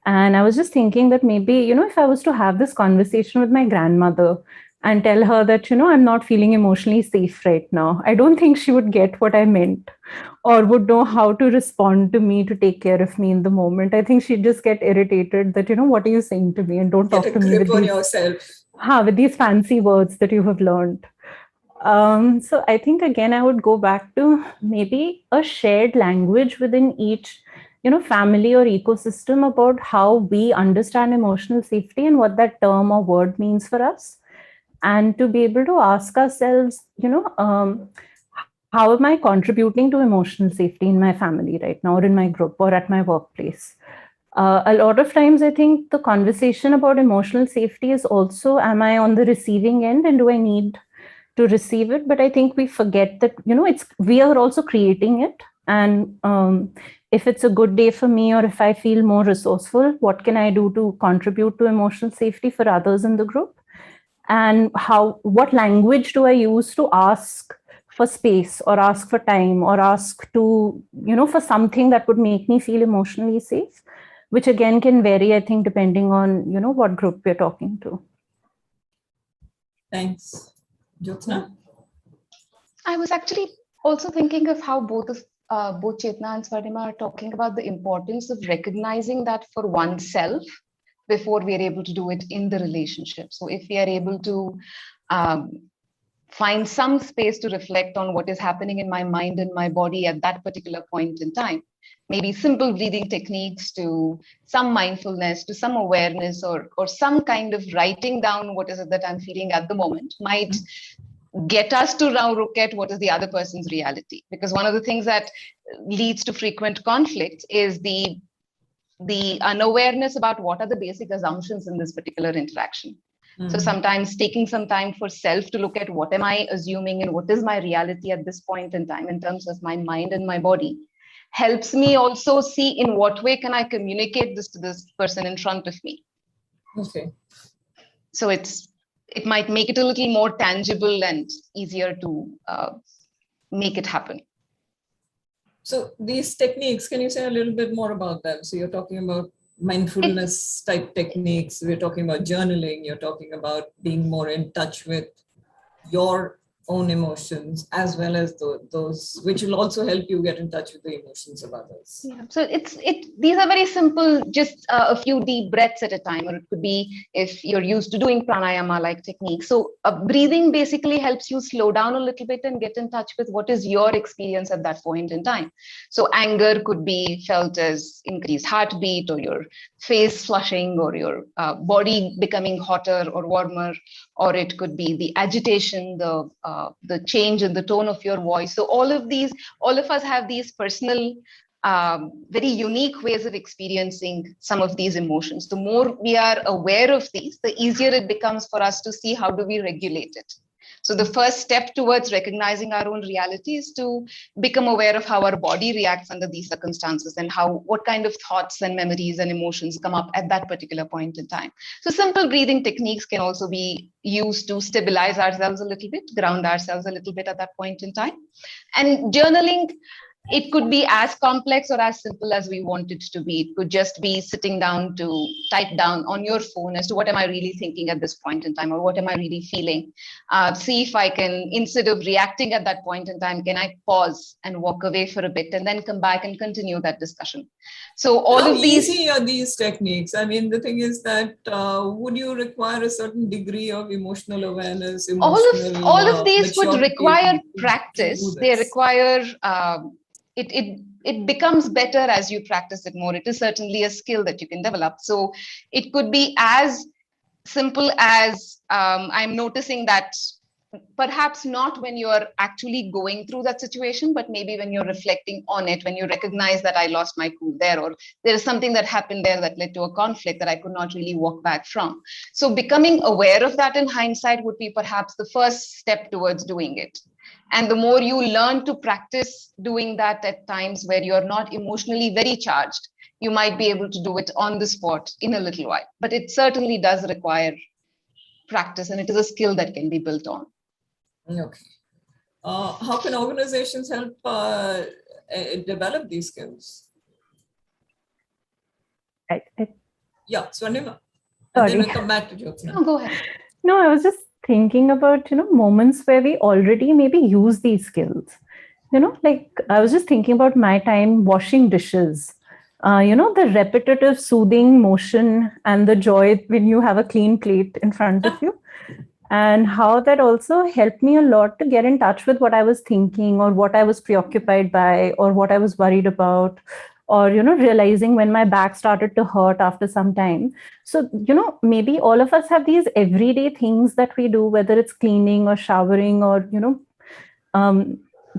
And I was just thinking that maybe, if I was to have this conversation with my grandmother and tell her that, I'm not feeling emotionally safe right now, I don't think she would get what I meant or would know how to respond to me to take care of me in the moment. I think she'd just get irritated that, what are you saying to me? And don't talk to me with these fancy words that you have learned. So I think, again, I would go back to maybe a shared language within each family or ecosystem about how we understand emotional safety and what that term or word means for us. And to be able to ask ourselves, how am I contributing to emotional safety in my family right now, or in my group, or at my workplace? A lot of times, I think the conversation about emotional safety is also, am I on the receiving end and do I need to receive it? But I think we forget that, we are also creating it. And if it's a good day for me, or if I feel more resourceful, what can I do to contribute to emotional safety for others in the group? And what language do I use to ask for space, or ask for time, or ask to, for something that would make me feel emotionally safe, which again can vary, I think, depending on, what group we're talking to. Thanks. Jyothsna? I was actually also thinking of how both Chetna and Swarnima are talking about the importance of recognizing that for oneself before we are able to do it in the relationship. So if we are able to find some space to reflect on what is happening in my mind and my body at that particular point in time, maybe simple breathing techniques to some mindfulness, to some awareness, or some kind of writing down what is it that I'm feeling at the moment might get us to now look at what is the other person's reality. Because one of the things that leads to frequent conflicts is the unawareness about what are the basic assumptions in this particular interaction. So sometimes taking some time for self to look at what am I assuming and what is my reality at this point in time in terms of my mind and my body helps me also see in what way can I communicate this to this person in front of me. Okay. So it's it might make it a little more tangible and easier to make it happen. So these techniques, can you say a little bit more about them? So you're talking about mindfulness type techniques, we're talking about journaling, you're talking about being more in touch with your own emotions, as well as those which will also help you get in touch with the emotions of others. Yeah. So these are very simple, just a few deep breaths at a time, or it could be if you're used to doing pranayama like techniques. So breathing basically helps you slow down a little bit and get in touch with what is your experience at that point in time. So anger could be felt as increased heartbeat, or your face flushing, or your body becoming hotter or warmer, or it could be the agitation, the change in the tone of your voice. So all of us have these personal, very unique ways of experiencing some of these emotions. The more we are aware of these, the easier it becomes for us to see how do we regulate it. So the first step towards recognizing our own reality is to become aware of how our body reacts under these circumstances, and what kind of thoughts and memories and emotions come up at that particular point in time. So simple breathing techniques can also be used to stabilize ourselves a little bit, ground ourselves a little bit at that point in time. And journaling, it could be as complex or as simple as we want it to be. It could just be sitting down to type down on your phone as to what am I really thinking at this point in time, or what am I really feeling. See if I can, instead of reacting at that point in time, can I pause and walk away for a bit and then come back and continue that discussion. So all How of these. easy are these techniques? I mean, the thing is that would you require a certain degree of emotional awareness, All of these would require to practice. do They this? require it becomes better as you practice it more. It is certainly a skill that you can develop. So it could be as simple as I'm noticing that perhaps not when you're actually going through that situation, but maybe when you're reflecting on it, when you recognize that I lost my cool there, or there is something that happened there that led to a conflict that I could not really walk back from. So becoming aware of that in hindsight would be perhaps the first step towards doing it. And the more you learn to practice doing that at times where you're not emotionally very charged, you might be able to do it on the spot in a little while. But it certainly does require practice, and it is a skill that can be built on. Okay. How can organizations help develop these skills? Right. Yeah, Swarnima. Sorry. And then we'll come back to Jyothsna. No, go ahead. No, I was just thinking about, moments where we already maybe use these skills. Like I was just thinking about my time washing dishes. The repetitive soothing motion and the joy when you have a clean plate in front of you. And how that also helped me a lot to get in touch with what I was thinking, or what I was preoccupied by, or what I was worried about, or, realizing when my back started to hurt after some time. So, maybe all of us have these everyday things that we do, whether it's cleaning or showering or,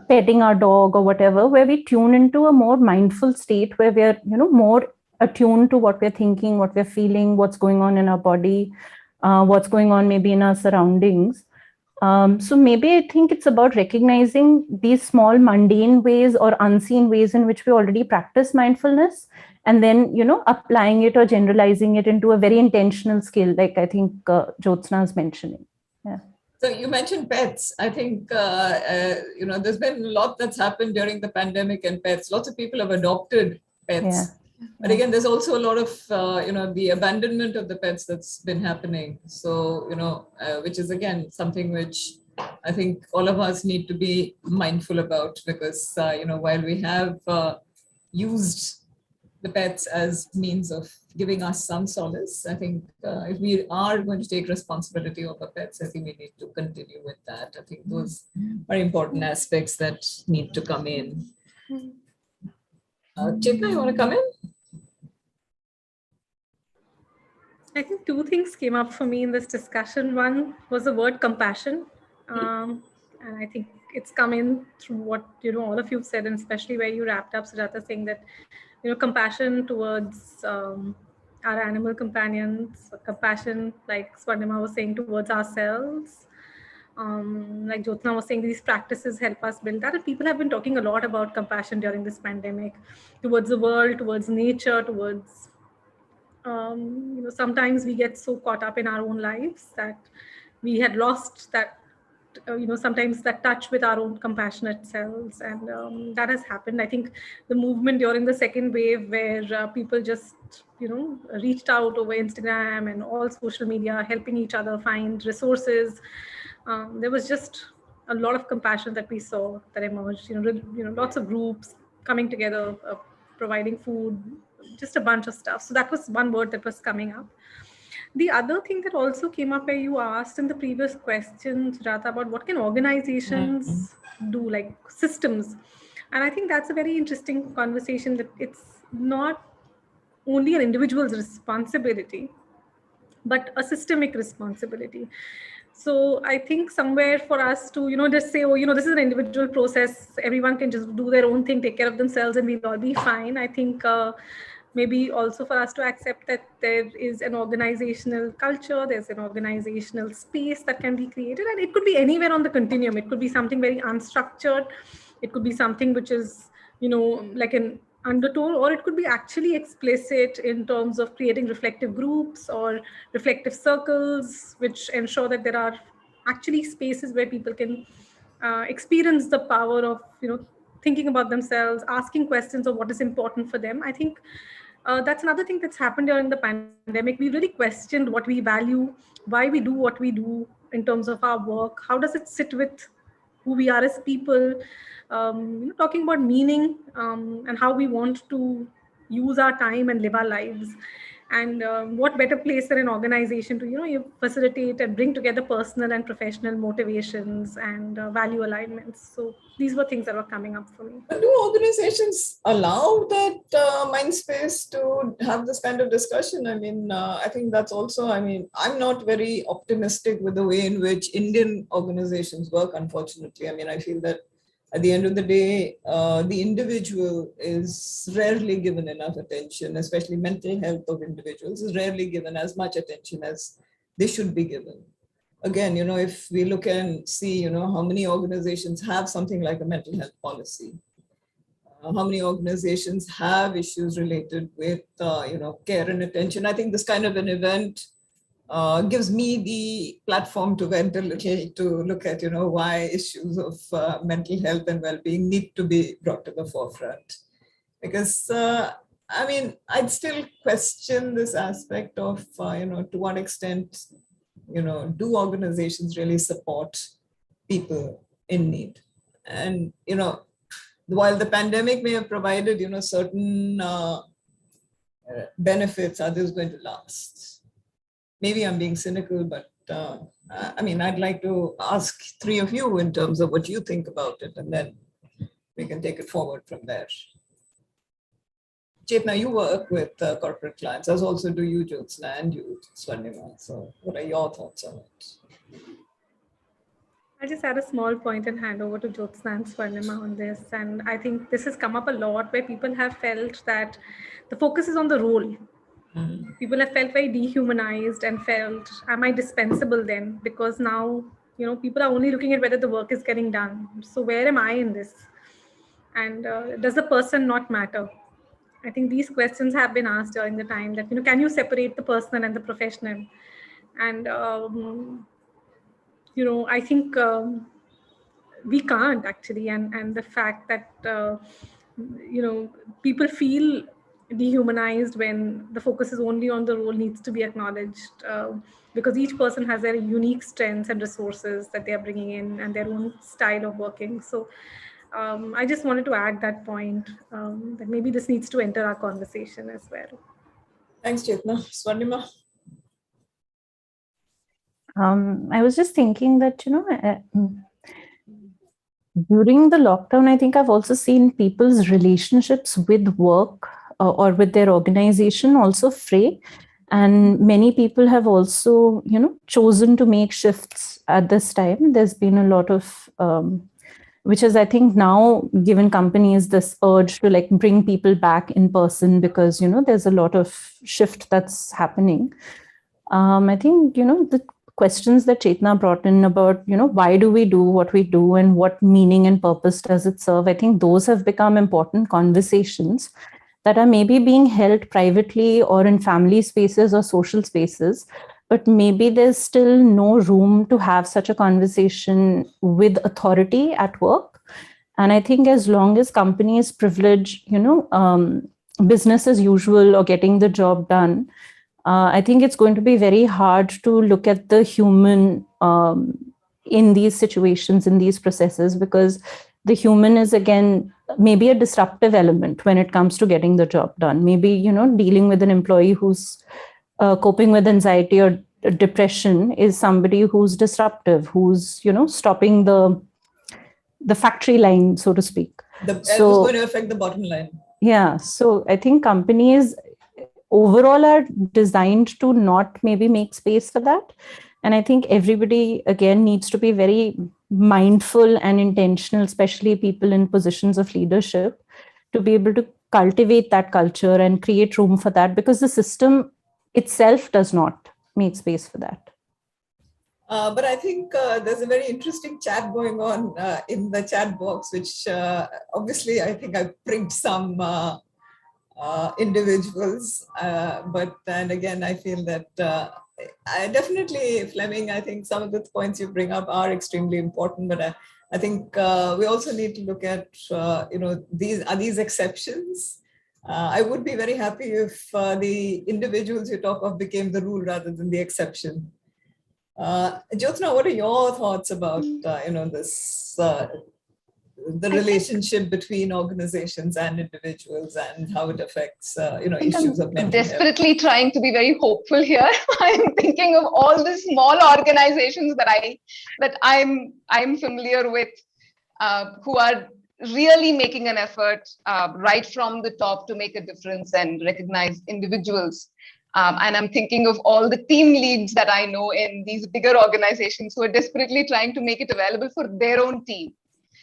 petting our dog or whatever, where we tune into a more mindful state, where we're, more attuned to what we're thinking, what we're feeling, what's going on in our body, what's going on maybe in our surroundings. So maybe I think it's about recognizing these small mundane ways or unseen ways in which we already practice mindfulness, and then, applying it or generalizing it into a very intentional skill, like I think Jyothsna is mentioning. Yeah. So you mentioned pets. I think, there's been a lot that's happened during the pandemic and pets. Lots of people have adopted pets. Yeah. But again, there's also a lot of, the abandonment of the pets that's been happening. So, which is, again, something which I think all of us need to be mindful about, because, while we have used the pets as means of giving us some solace, I think if we are going to take responsibility over pets, I think we need to continue with that. I think those are important aspects that need to come in. Chetna, you want to come in? I think two things came up for me in this discussion. One was the word compassion. And I think it's come in through what, all of you said, and especially where you wrapped up, Sujata, saying that, compassion towards our animal companions, compassion, like Swarnima was saying, towards ourselves. Like Jyothsna was saying, these practices help us build that. And people have been talking a lot about compassion during this pandemic, towards the world, towards nature, towards, sometimes we get so caught up in our own lives that we had lost that, sometimes that touch with our own compassionate selves. And that has happened. I think the movement during the second wave, where people just, reached out over Instagram and all social media, helping each other find resources. There was just a lot of compassion that we saw that emerged, lots of groups coming together, providing food, just a bunch of stuff. So that was one word that was coming up. The other thing that also came up where you asked in the previous question, Sujata, about what can organizations do, like systems. And I think that's a very interesting conversation, that it's not only an individual's responsibility, but a systemic responsibility. So I think somewhere for us to, just say, oh, this is an individual process, everyone can just do their own thing, take care of themselves, and we'll all be fine. I think maybe also for us to accept that there is an organizational culture, there's an organizational space that can be created, and it could be anywhere on the continuum. It could be something very unstructured, it could be something which is, like an undertone, or it could be actually explicit in terms of creating reflective groups or reflective circles, which ensure that there are actually spaces where people can experience the power of, thinking about themselves, asking questions of what is important for them. I think that's another thing that's happened during the pandemic. We really questioned what we value, why we do what we do in terms of our work, how does it sit with who we are as people, talking about meaning, and how we want to use our time and live our lives. And what better place than an organization to, you facilitate and bring together personal and professional motivations and value alignments. So these were things that were coming up for me. But do organizations allow that mind space to have this kind of discussion? I mean, I think that's also, I'm not very optimistic with the way in which Indian organizations work, unfortunately. I feel that at the end of the day, the individual is rarely given enough attention, especially mental health of individuals is rarely given as much attention as they should be given. Again, if we look and see, how many organizations have something like a mental health policy, how many organizations have issues related with, care and attention. I think this kind of an event gives me the platform to vent a little, to look at, why issues of mental health and well-being need to be brought to the forefront. Because, I'd still question this aspect of, to what extent, do organizations really support people in need? And, while the pandemic may have provided, certain benefits, are those going to last? Maybe I'm being cynical, but I'd like to ask three of you in terms of what you think about it, and then we can take it forward from there. Chetna, you work with corporate clients, as also do you, Jyothsna, and you, Swarnima. So what are your thoughts on it? I just add a small point and hand over to Jyothsna and Swarnima on this. And I think this has come up a lot, where people have felt that the focus is on the role. People have felt very dehumanized and felt, am I dispensable then? Because now, people are only looking at whether the work is getting done. So where am I in this? And does the person not matter? I think these questions have been asked during the time that, can you separate the personal and the professional? And, I think we can't actually. And the fact that, people feel dehumanized when the focus is only on the role needs to be acknowledged, because each person has their unique strengths and resources that they are bringing in and their own style of working. So I just wanted to add that point, that maybe this needs to enter our conversation as well. Thanks, Chetna. Swarnima? I was just thinking that, during the lockdown, I think I've also seen people's relationships with work or with their organization also fray. And many people have also, chosen to make shifts at this time. There's been a lot of, which is, I think, now given companies this urge to like bring people back in person, because, there's a lot of shift that's happening. I think, the questions that Chetna brought in about, why do we do what we do and what meaning and purpose does it serve? I think those have become important conversations that are maybe being held privately or in family spaces or social spaces, but maybe there's still no room to have such a conversation with authority at work. And I think as long as companies privilege, business as usual or getting the job done, I think it's going to be very hard to look at the human in these situations, in these processes, because the human is, again, maybe a disruptive element when it comes to getting the job done. Maybe, dealing with an employee who's coping with anxiety or depression is somebody who's disruptive, who's, stopping the factory line, so to speak. It's going to affect the bottom line. Yeah. So I think companies overall are designed to not maybe make space for that. And I think everybody, again, needs to be very mindful and intentional, especially people in positions of leadership, to be able to cultivate that culture and create room for that, because the system itself does not make space for that. But I think there's a very interesting chat going on in the chat box, which obviously I think I prigged some individuals. But then again, I feel that I definitely, Fleming, I think some of the points you bring up are extremely important, but I think we also need to look at, these exceptions. I would be very happy if the individuals you talk of became the rule rather than the exception. Jyothsna, what are your thoughts about, this, the relationship between organizations and individuals and how it affects, issues of mental health? Desperately trying to be very hopeful here. I'm thinking of all the small organizations that I'm familiar with, who are really making an effort right from the top to make a difference and recognize individuals. And I'm thinking of all the team leads that I know in these bigger organizations who are desperately trying to make it available for their own team.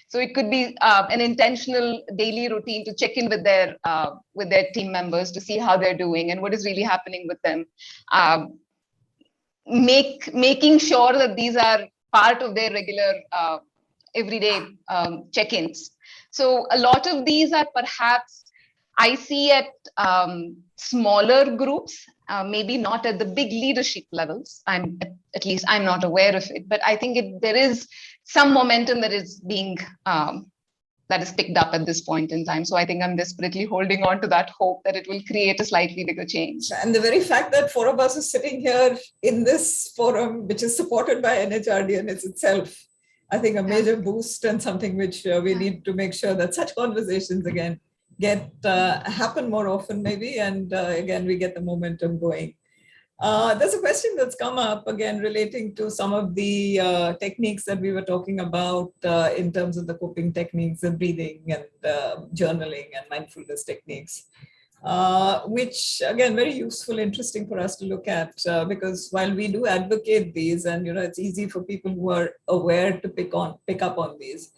So it could be an intentional daily routine to check in with their team members to see how they're doing and what is really happening with them. Making sure that these are part of their regular everyday check-ins. So a lot of these are perhaps I see at smaller groups, maybe not at the big leadership levels. At least I'm not aware of it, but I think there is some momentum that is being that is picked up at this point in time. So I think I'm desperately holding on to that hope that it will create a slightly bigger change. And the very fact that four of us are sitting here in this forum, which is supported by NHRDN, is itself, I think, a major boost and something which we need to make sure that such conversations again happen more often maybe, and again we get the momentum going. There's a question that's come up again relating to some of the techniques that we were talking about in terms of the coping techniques and breathing and journaling and mindfulness techniques, which again very useful, interesting for us to look at, because while we do advocate these, and it's easy for people who are aware to pick up on these,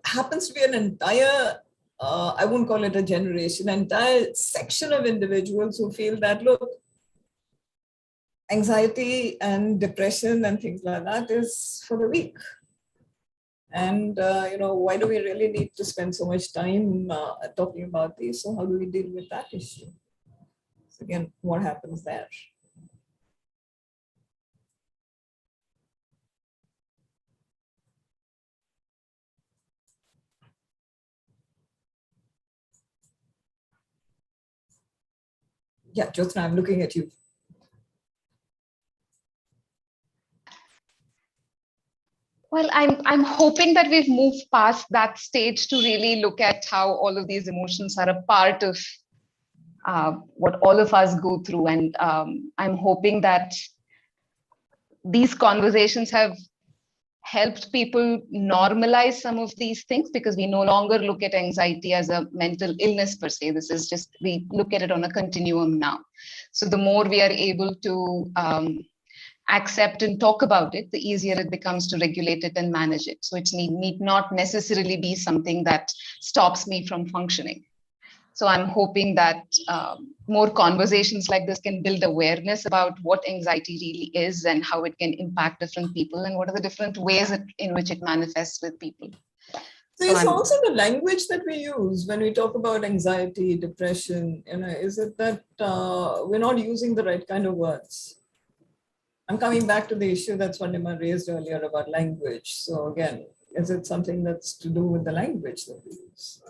happens to be an entire I wouldn't call it a generation, an entire section of individuals who feel that, look, anxiety and depression and things like that is for the weak. And, why do we really need to spend so much time talking about these? So how do we deal with that issue? So again, what happens there? Yeah, Jyothsna, I'm looking at you. Well, I'm hoping that we've moved past that stage to really look at how all of these emotions are a part of what all of us go through. And I'm hoping that these conversations have helped people normalize some of these things, because we no longer look at anxiety as a mental illness per se. This is just, we look at it on a continuum now. So the more we are able to accept and talk about it, the easier it becomes to regulate it and manage it. So it need not necessarily be something that stops me from functioning. So I'm hoping that more conversations like this can build awareness about what anxiety really is and how it can impact different people and what are the different ways in which it manifests with people. So it's also the language that we use when we talk about anxiety, depression, is it that we're not using the right kind of words? I'm coming back to the issue that Swarnima raised earlier about language. So again, is it something that's to do with the language that we use?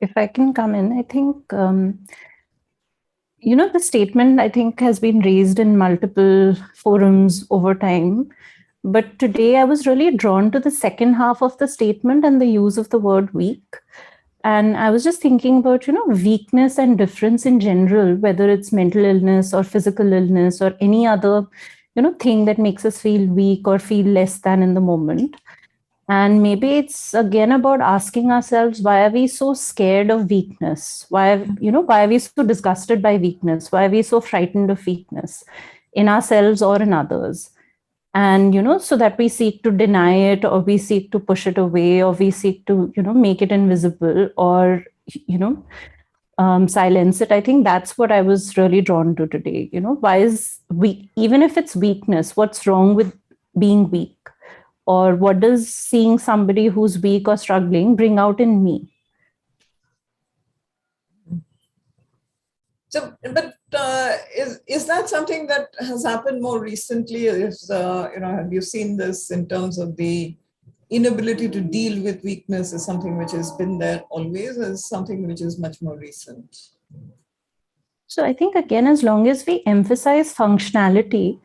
If I can come in, I think, the statement, I think, has been raised in multiple forums over time. But today I was really drawn to the second half of the statement and the use of the word weak. And I was just thinking about, weakness and difference in general, whether it's mental illness or physical illness or any other, thing that makes us feel weak or feel less than in the moment. And maybe it's again about asking ourselves, why are we so scared of weakness? Why are we so disgusted by weakness? Why are we so frightened of weakness in ourselves or in others? And, so that we seek to deny it, or we seek to push it away, or we seek to, make it invisible, or, silence it. I think that's what I was really drawn to today. Why is weak, even if it's weakness, what's wrong with being weak? Or what does seeing somebody who's weak or struggling bring out in me? So, but is that something that has happened more recently? Have you seen this in terms of the inability to deal with weakness is something which has been there always, or is something which is much more recent? So I think, again, as long as we emphasize functionality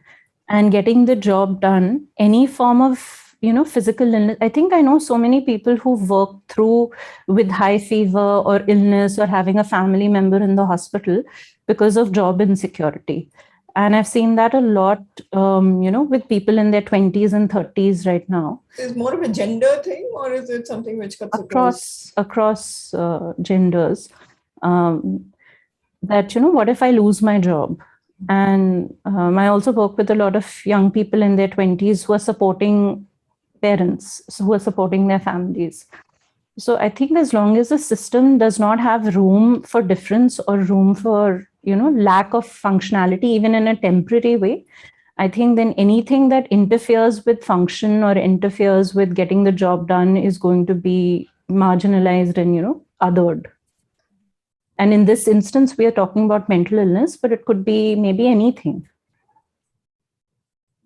and getting the job done, any form of physical illness. I think I know so many people who've worked through with high fever or illness or having a family member in the hospital because of job insecurity. And I've seen that a lot, with people in their 20s and 30s right now. Is it more of a gender thing, or is it something which cuts across genders? That, what if I lose my job? And I also work with a lot of young people in their 20s who are supporting parents, who are supporting their families. So I think as long as the system does not have room for difference or room for, lack of functionality, even in a temporary way, I think then anything that interferes with function or interferes with getting the job done is going to be marginalized and, othered. And in this instance, we are talking about mental illness, but it could be maybe anything.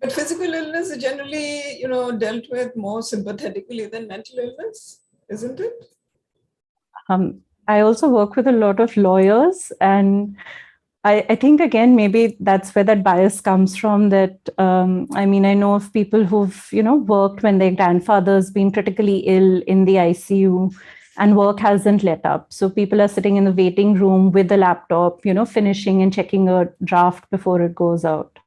But physical illness is generally, dealt with more sympathetically than mental illness, isn't it? I also work with a lot of lawyers, and I think, again, maybe that's where that bias comes from. That I know of people who've worked when their grandfather's been critically ill in the ICU, and work hasn't let up. So people are sitting in the waiting room with a laptop, finishing and checking a draft before it goes out.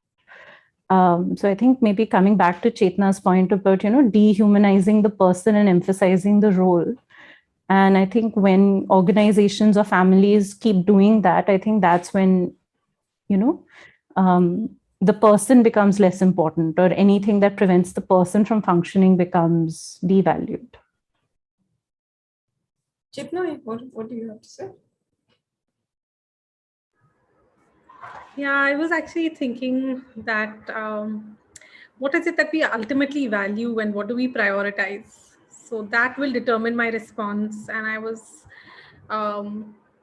So I think maybe coming back to Chetna's point about, dehumanizing the person and emphasizing the role. And I think when organizations or families keep doing that, I think that's when, the person becomes less important, or anything that prevents the person from functioning becomes devalued. Chetna, what do you have to say? Yeah, I was actually thinking that what is it that we ultimately value and what do we prioritize? So that will determine my response. And I was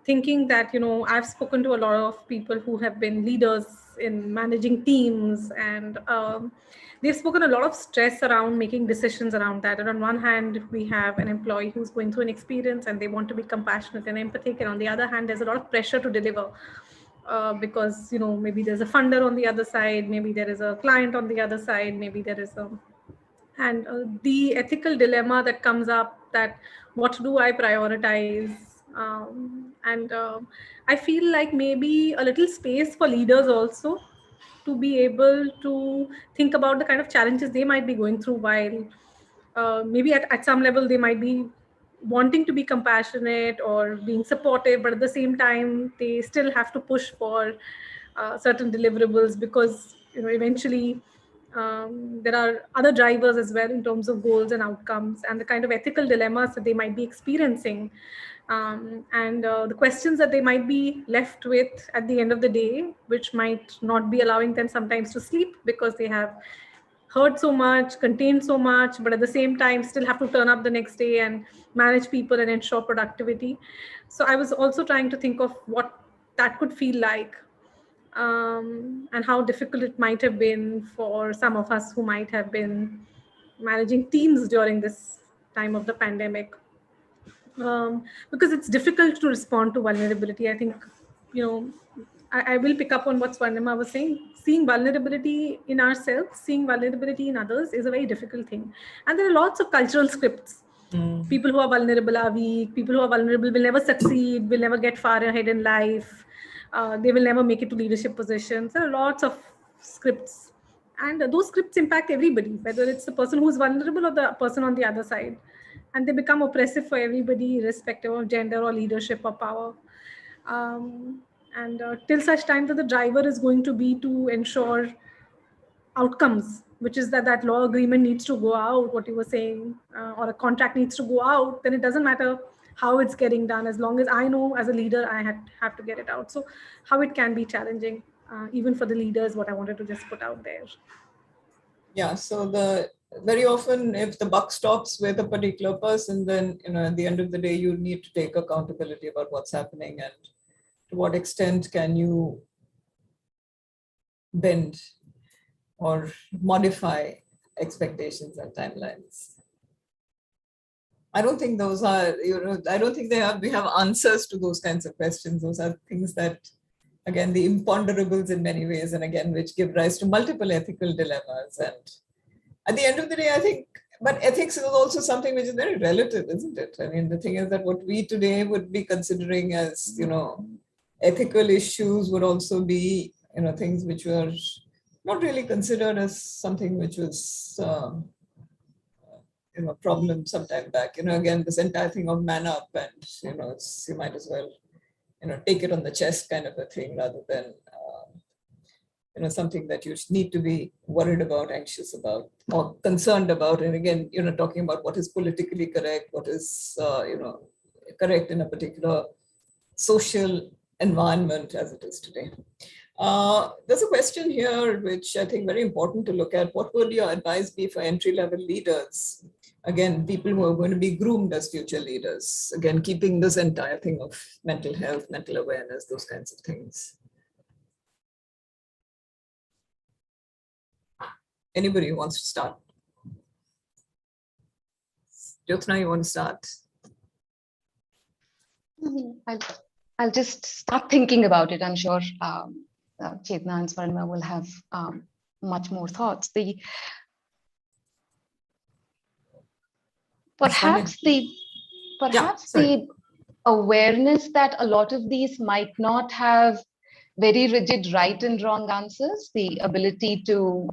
thinking that, I've spoken to a lot of people who have been leaders in managing teams, and they've spoken a lot of stress around making decisions around that. And on one hand, we have an employee who's going through an experience and they want to be compassionate and empathic. And on the other hand, there's a lot of pressure to deliver. Because maybe there's a funder on the other side, maybe there is a client on the other side, maybe there is the ethical dilemma that comes up, that what do I prioritize? And I feel like maybe a little space for leaders also to be able to think about the kind of challenges they might be going through, while maybe at some level they might be wanting to be compassionate or being supportive, but at the same time they still have to push for certain deliverables, because eventually there are other drivers as well in terms of goals and outcomes, and the kind of ethical dilemmas that they might be experiencing, and the questions that they might be left with at the end of the day, which might not be allowing them sometimes to sleep, because they have heard so much, contained so much, but at the same time still have to turn up the next day and manage people and ensure productivity. So I was also trying to think of what that could feel like. and how difficult it might have been for some of us who might have been managing teams during this time of the pandemic. Because it's difficult to respond to vulnerability. I think, I will pick up on what Swarnima was saying. Seeing vulnerability in ourselves, seeing vulnerability in others is a very difficult thing. And there are lots of cultural scripts. People who are vulnerable are weak. People who are vulnerable will never succeed, will never get far ahead in life. They will never make it to leadership positions. There are lots of scripts. And those scripts impact everybody, whether it's the person who's vulnerable or the person on the other side. And they become oppressive for everybody, irrespective of gender or leadership or power. And till such time that the driver is going to be to ensure outcomes, which is that law agreement needs to go out, what you were saying, or a contract needs to go out, then it doesn't matter how it's getting done. As long as I know as a leader, I have to get it out. So how it can be challenging, even for the leaders, what I wanted to just put out there. Yeah, so very often if the buck stops with a particular person, then at the end of the day, you need to take accountability about what's happening and to what extent can you bend or modify expectations and timelines. I don't think those are, I don't think we have answers to those kinds of questions. Those are things that, again, the imponderables in many ways, and again, which give rise to multiple ethical dilemmas. And at the end of the day, I think, but ethics is also something which is very relative, isn't it? I mean, the thing is that what we today would be considering as, ethical issues would also be, things which were not really considered as something which was, problem sometime back. Again, this entire thing of man up and, you might as well, take it on the chest kind of a thing rather than, something that you need to be worried about, anxious about, or concerned about. And again, talking about what is politically correct, what is, correct in a particular social environment as it is today. There's a question here, which I think very important to look at. What would your advice be for entry-level leaders? Again, people who are going to be groomed as future leaders. Again, keeping this entire thing of mental health, mental awareness, those kinds of things. Anybody who wants to start? Jyothsna, you want to start? I'll just start thinking about it. I'm sure Chetna and Swarnima will have much more thoughts. Perhaps the awareness that a lot of these might not have very rigid right and wrong answers, the ability to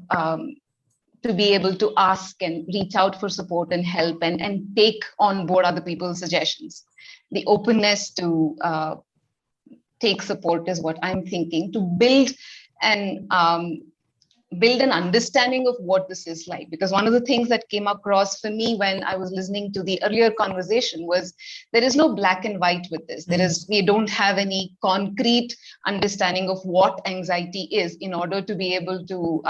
be able to ask and reach out for support and help and take on board other people's suggestions. The openness to take support is what I'm thinking, to build an understanding of what this is like. Because one of the things that came across for me when I was listening to the earlier conversation was there is no black and white with this. We don't have any concrete understanding of what anxiety is in order to be able to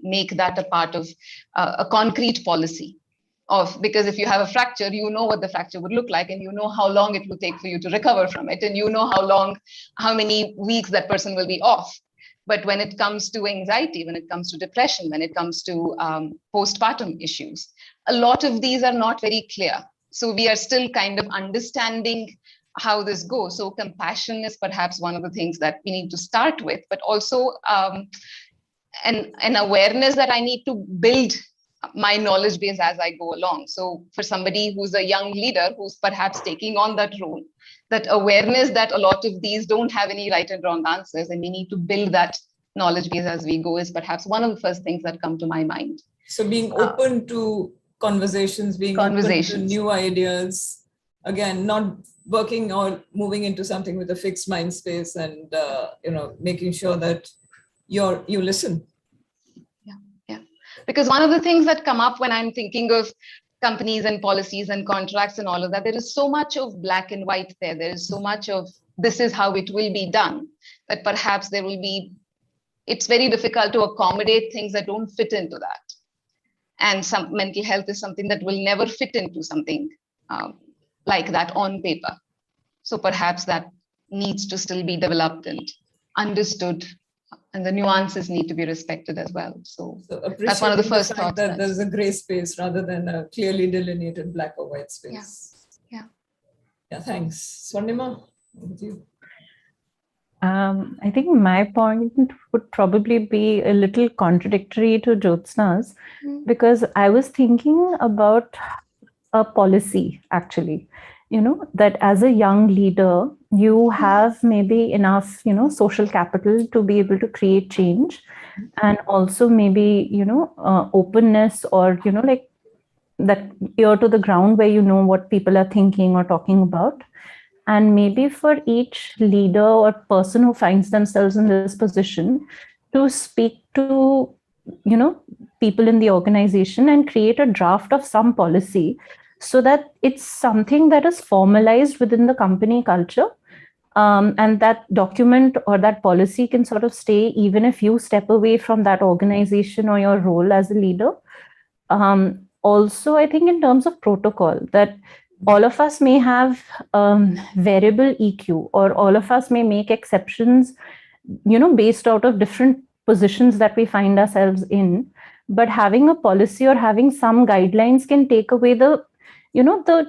make that a part of a concrete policy. Because if you have a fracture, you know what the fracture would look like, and you know how long it will take for you to recover from it, and you know how many weeks that person will be off. But when it comes to anxiety, when it comes to depression, when it comes to postpartum issues, a lot of these are not very clear. So we are still kind of understanding how this goes. So compassion is perhaps one of the things that we need to start with, but also an awareness that I need to build my knowledge base as I go along. So for somebody who's a young leader who's perhaps taking on that role, that awareness that a lot of these don't have any right and wrong answers, and we need to build that knowledge base as we go, is perhaps one of the first things that come to my mind. So being open to conversations, open to new ideas, again, not working or moving into something with a fixed mind space, and making sure that you listen. Yeah. Because one of the things that come up when I'm thinking of companies and policies and contracts and all of that, there is so much of black and white there. There is so much of this is how it will be done, that perhaps it's very difficult to accommodate things that don't fit into that. And some mental health is something that will never fit into something like that on paper. So perhaps that needs to still be developed and understood and the nuances need to be respected as well. So that's one of the first fact thoughts. That there's a gray space rather than a clearly delineated black or white space. Yeah, thanks. Swarnima, with you. I think my point would probably be a little contradictory to Jyothsna's, because I was thinking about a policy, actually, that as a young leader, you have maybe enough, social capital to be able to create change, and also maybe, openness, or, like that ear to the ground where you know what people are thinking or talking about. And maybe for each leader or person who finds themselves in this position, to speak to, people in the organization and create a draft of some policy, so that it's something that is formalized within the company culture. And that document or that policy can sort of stay even if you step away from that organization or your role as a leader. Also, I think in terms of protocol, that all of us may have variable EQ, or all of us may make exceptions, based out of different positions that we find ourselves in. But having a policy or having some guidelines can take away the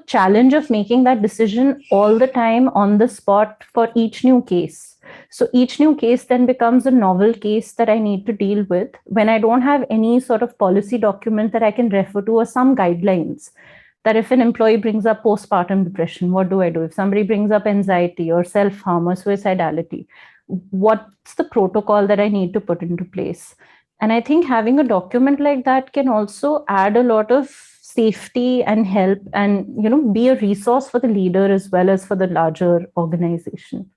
challenge of making that decision all the time on the spot for each new case. So each new case then becomes a novel case that I need to deal with when I don't have any sort of policy document that I can refer to, or some guidelines. That if an employee brings up postpartum depression, what do I do? If somebody brings up anxiety or self-harm or suicidality, what's the protocol that I need to put into place? And I think having a document like that can also add a lot of safety and help, and be a resource for the leader as well as for the larger organization.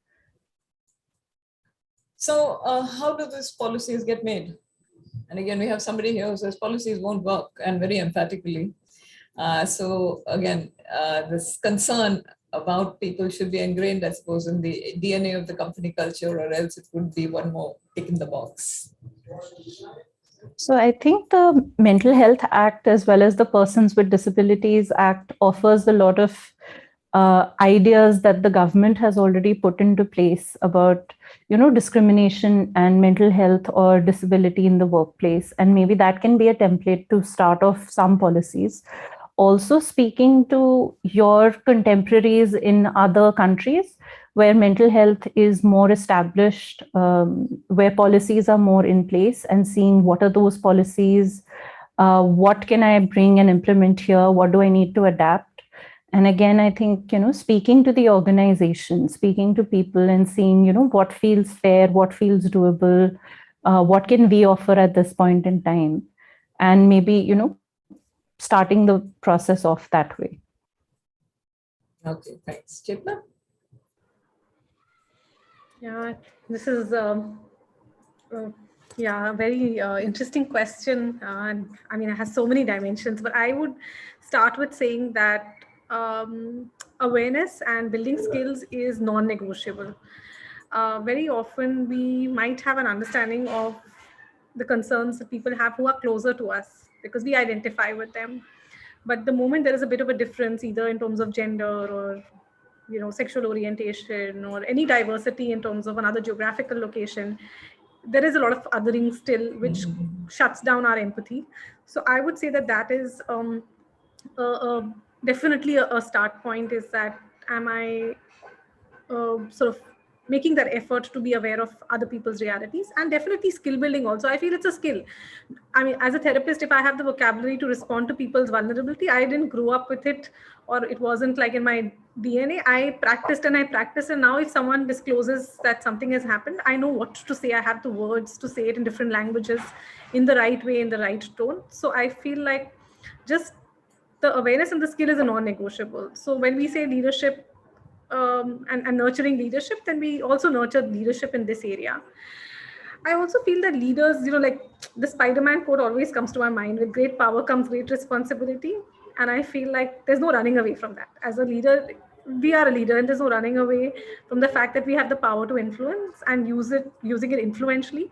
So how do these policies get made? And again, we have somebody here who says policies won't work, and very emphatically. So again, this concern about people should be ingrained, I suppose, in the DNA of the company culture, or else it would be one more tick in the box. So I think the Mental Health Act, as well as the Persons with Disabilities Act, offers a lot of ideas that the government has already put into place about, discrimination and mental health or disability in the workplace. And maybe that can be a template to start off some policies. Also, speaking to your contemporaries in other countries where mental health is more established, where policies are more in place, and seeing what are those policies, what can I bring and implement here, what do I need to adapt. And again, I think, speaking to the organization, speaking to people and seeing, what feels fair, what feels doable, what can we offer at this point in time, and maybe, starting the process off that way. Okay, thanks. Chetna? Yeah, this is a very interesting question. And I mean, it has so many dimensions, but I would start with saying that awareness and building skills is non-negotiable. Very often we might have an understanding of the concerns that people have who are closer to us because we identify with them. But the moment there is a bit of a difference, either in terms of gender or sexual orientation or any diversity in terms of another geographical location, there is a lot of othering still, which shuts down our empathy. So I would say that is definitely a start point, is that am I sort of making that effort to be aware of other people's realities. And definitely skill building also. I feel it's a skill. I mean, as a therapist, if I have the vocabulary to respond to people's vulnerability, I didn't grow up with it, or it wasn't like in my DNA. I practiced. And now if someone discloses that something has happened, I know what to say. I have the words to say it in different languages, in the right way, in the right tone. So I feel like just the awareness and the skill is a non-negotiable. So when we say leadership, and nurturing leadership, then we also nurture leadership in this area. I also feel that leaders, like the Spider-Man quote always comes to my mind: with great power comes great responsibility. And I feel like there's no running away from that. As a leader, we are a leader, and there's no running away from the fact that we have the power to influence and using it influentially.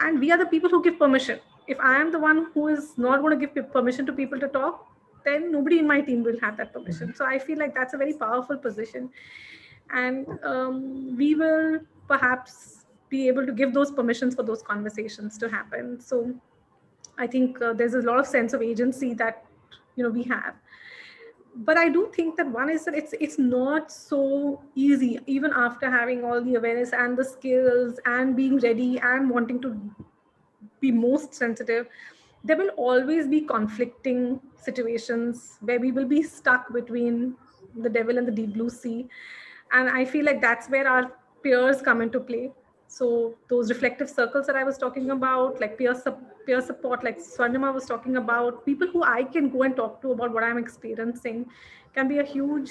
And we are the people who give permission. If I am the one who is not going to give permission to people to talk, then nobody in my team will have that permission. So I feel like that's a very powerful position. And we will perhaps be able to give those permissions for those conversations to happen. So I think there's a lot of sense of agency that we have. But I do think that one is that it's not so easy, even after having all the awareness and the skills and being ready and wanting to be most sensitive. There will always be conflicting situations where we will be stuck between the devil and the deep blue sea. And I feel like that's where our peers come into play. So those reflective circles that I was talking about, like peer support, like Swarnima was talking about, people who I can go and talk to about what I'm experiencing, can be a huge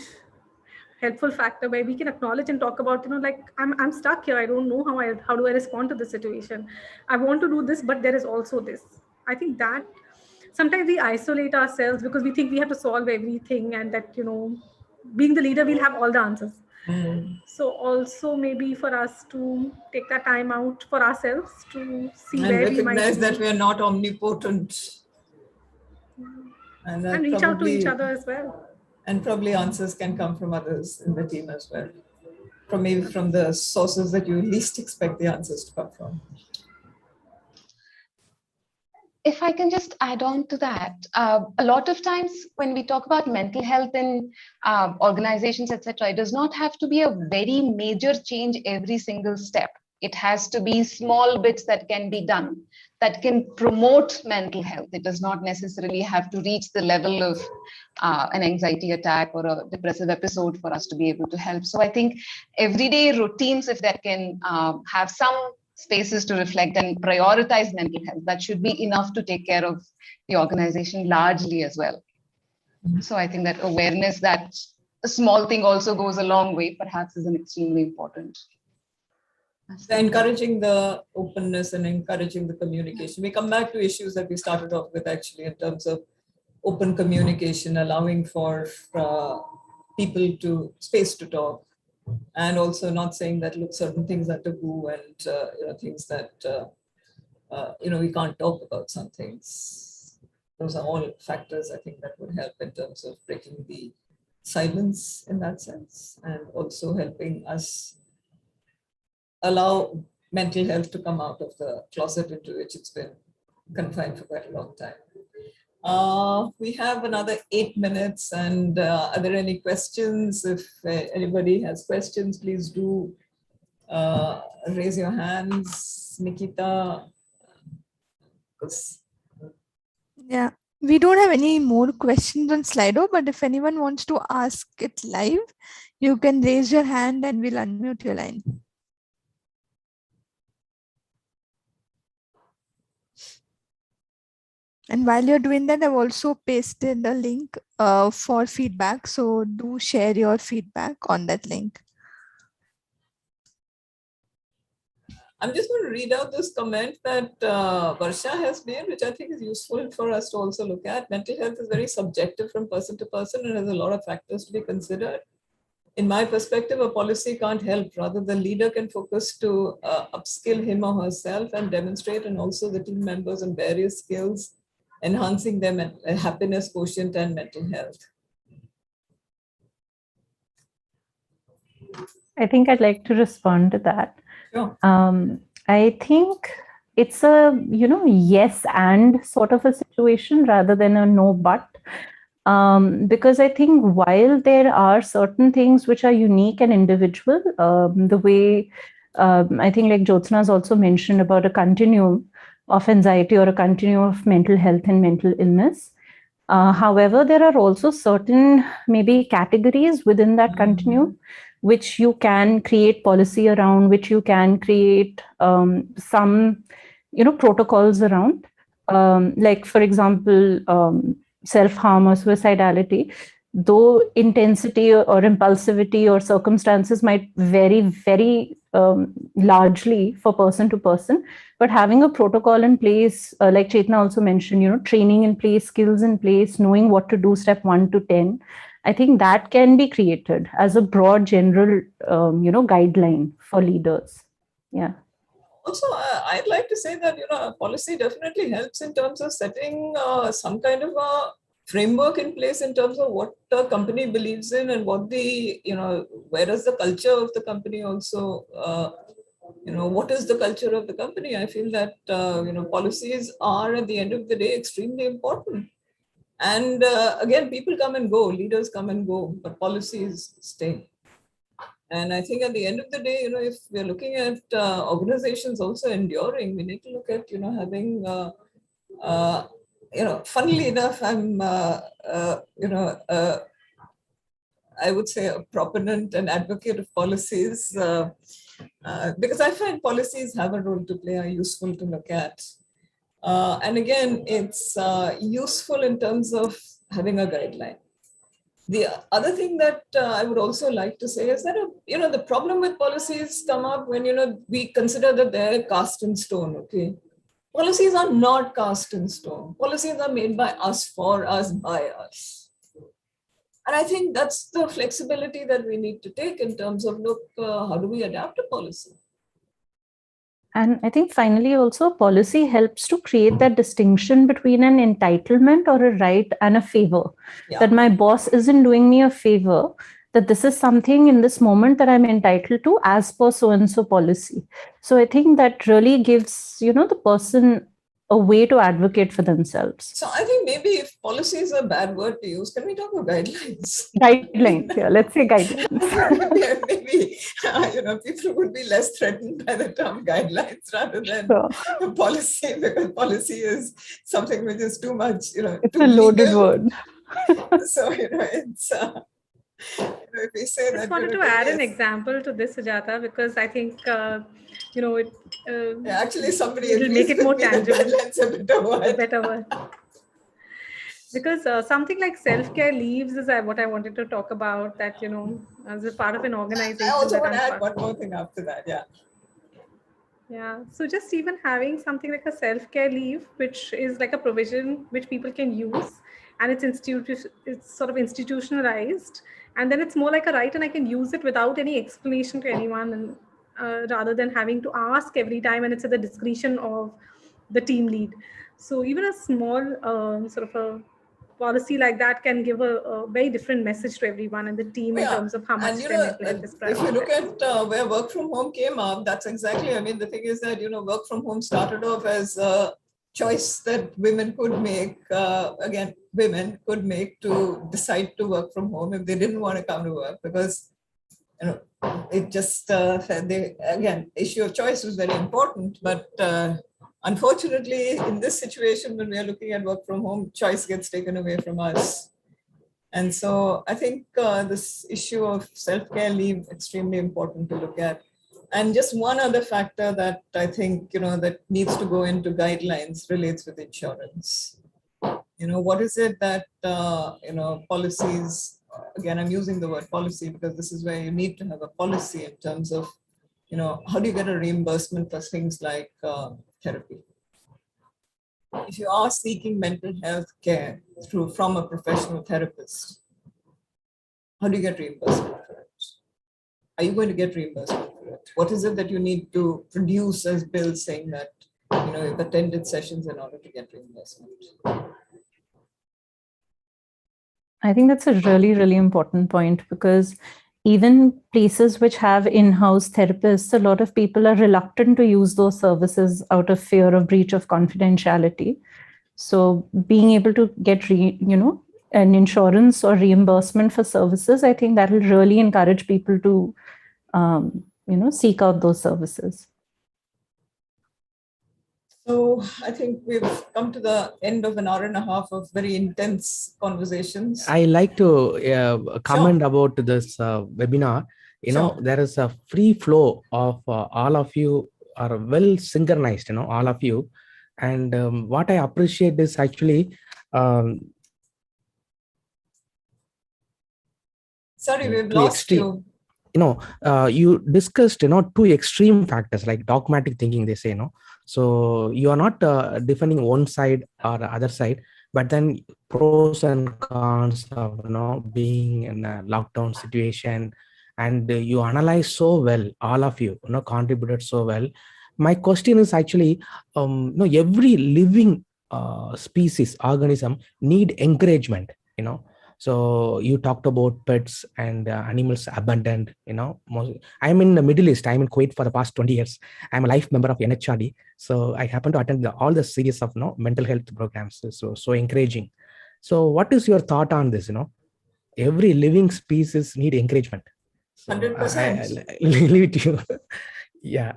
helpful factor where we can acknowledge and talk about, like I'm stuck here. I don't know how do I respond to this situation. I want to do this, but there is also this. I think that sometimes we isolate ourselves because we think we have to solve everything, and that, being the leader, we'll have all the answers. So also maybe for us to take that time out for ourselves to see and where we might recognize that we are not omnipotent, and reach out to each other as well. And probably answers can come from others in the team as well, from maybe from the sources that you least expect the answers to come from. If I can just add on to that, a lot of times when we talk about mental health in organizations, etc., it does not have to be a very major change every single step. It has to be small bits that can be done, that can promote mental health. It does not necessarily have to reach the level of an anxiety attack or a depressive episode for us to be able to help. So I think everyday routines, if that can have some spaces to reflect and prioritize mental health, that should be enough to take care of the organization largely as well. So I think that awareness that a small thing also goes a long way, perhaps, is an extremely important aspect. Encouraging the openness and encouraging the communication. We come back to issues that we started off with, actually, in terms of open communication, allowing for people to space to talk, and also not saying that, look, certain things are taboo, and things that we can't talk about some things. Those are all factors, I think, that would help in terms of breaking the silence in that sense, and also helping us allow mental health to come out of the closet into which it's been confined for quite a long time. We have another 8 minutes, and are there any questions? If anybody has questions, please do raise your hands. Nikita. Yeah, we don't have any more questions on Slido, but if anyone wants to ask it live, you can raise your hand and we'll unmute your line. And while you're doing that, I've also pasted a link for feedback. So do share your feedback on that link. I'm just going to read out this comment that Varsha has made, which I think is useful for us to also look at. Mental health is very subjective from person to person, and has a lot of factors to be considered. In my perspective, a policy can't help. Rather, the leader can focus to upskill him or herself and demonstrate, and also the team members, on various skills, enhancing their happiness quotient and mental health. I think I'd like to respond to that. Sure. I think it's a, yes and sort of a situation rather than a no but. Because I think while there are certain things which are unique and individual, the way I think, like Jyothsna has also mentioned about a continuum of anxiety or a continuum of mental health and mental illness. However, there are also certain maybe categories within that continuum which you can create policy around, which you can create some, protocols around. Like, for example, self-harm or suicidality, though intensity or impulsivity or circumstances might vary very largely for person to person, but having a protocol in place, like Chetna also mentioned, training in place, skills in place, knowing what to do, step 1 to 10, I think that can be created as a broad general, guideline for leaders. Yeah. Also, I'd like to say that, policy definitely helps in terms of setting some kind of a framework in place in terms of what the company believes in, and what the, where does the culture of the company also what is the culture of the company? I feel that, policies are at the end of the day extremely important. And again, people come and go, leaders come and go, but policies stay. And I think at the end of the day, if we're looking at organizations also enduring, we need to look at, having, funnily enough, I'm, I would say a proponent and advocate of policies because I find policies have a role to play, are useful to look at. And again, it's useful in terms of having a guideline. The other thing that I would also like to say is that, the problem with policies come up when, we consider that they're cast in stone, okay? Policies are not cast in stone. Policies are made by us, for us, by us. And I think that's the flexibility that we need to take in terms of, look, how do we adapt a policy? And I think finally also policy helps to create that distinction between an entitlement or a right and a favor. Yeah. That my boss isn't doing me a favor, that this is something in this moment that I'm entitled to as per so-and-so policy. So I think that really gives, the person a way to advocate for themselves. So I think maybe if policy is a bad word to use, can we talk about guidelines? Guidelines, yeah, let's say guidelines. Maybe, people would be less threatened by the term guidelines rather than policy, because policy is something which is too much, it's a loaded word. So, it's... if we say I just wanted to add an example to this, Sujata, because I think, actually somebody will make it more tangible. A better word. Because something like self-care leaves is what I wanted to talk about, that, as a part of an organization. I also want to add one more thing after that, yeah. Yeah, so just even having something like a self-care leave, which is like a provision which people can use, and it's sort of institutionalized, and then it's more like a right, and I can use it without any explanation to anyone, and rather than having to ask every time, and it's at the discretion of the team lead. So even a small sort of a policy like that can give a very different message to everyone and the team in terms of how much their mental health is prioritized. If you look at where work from home came up, that's exactly, the thing is that, work from home started off as a choice that women could make, women could make to decide to work from home if they didn't want to come to work, because, it just, issue of choice was very important, but unfortunately, in this situation, when we are looking at work from home, choice gets taken away from us. And so I think this issue of self-care leave is extremely important to look at. And just one other factor that I think, that needs to go into guidelines relates with insurance. What is it that, policies, again, I'm using the word policy because this is where you need to have a policy in terms of, how do you get a reimbursement for things like therapy? If you are seeking mental health care from a professional therapist, how do you get reimbursement for it? Are you going to get reimbursement for it? What is it that you need to produce as bills saying that, you've attended sessions in order to get reimbursement? I think that's a really, really important point, because even places which have in-house therapists, a lot of people are reluctant to use those services out of fear of breach of confidentiality. So being able to get, an insurance or reimbursement for services, I think that will really encourage people to, seek out those services. So I think we've come to the end of an hour and a half of very intense conversations. I like to comment about this webinar. There is a free flow of all of you are well synchronized, all of you. And what I appreciate is actually, sorry, we've lost you. You discussed, two extreme factors like dogmatic thinking, they say, So you are not defending one side or the other side, but then pros and cons of, being in a lockdown situation, and you analyze so well, all of you, contributed so well. My question is actually, every living species, organism need encouragement, So you talked about pets and animals abandoned. I'm in the Middle East. I'm in Kuwait for the past 20 years. I'm a life member of NHRD. So I happen to attend all the series of mental health programs. So encouraging. So what is your thought on this? Every living species need encouragement. So 100%. I leave it to you. Yeah.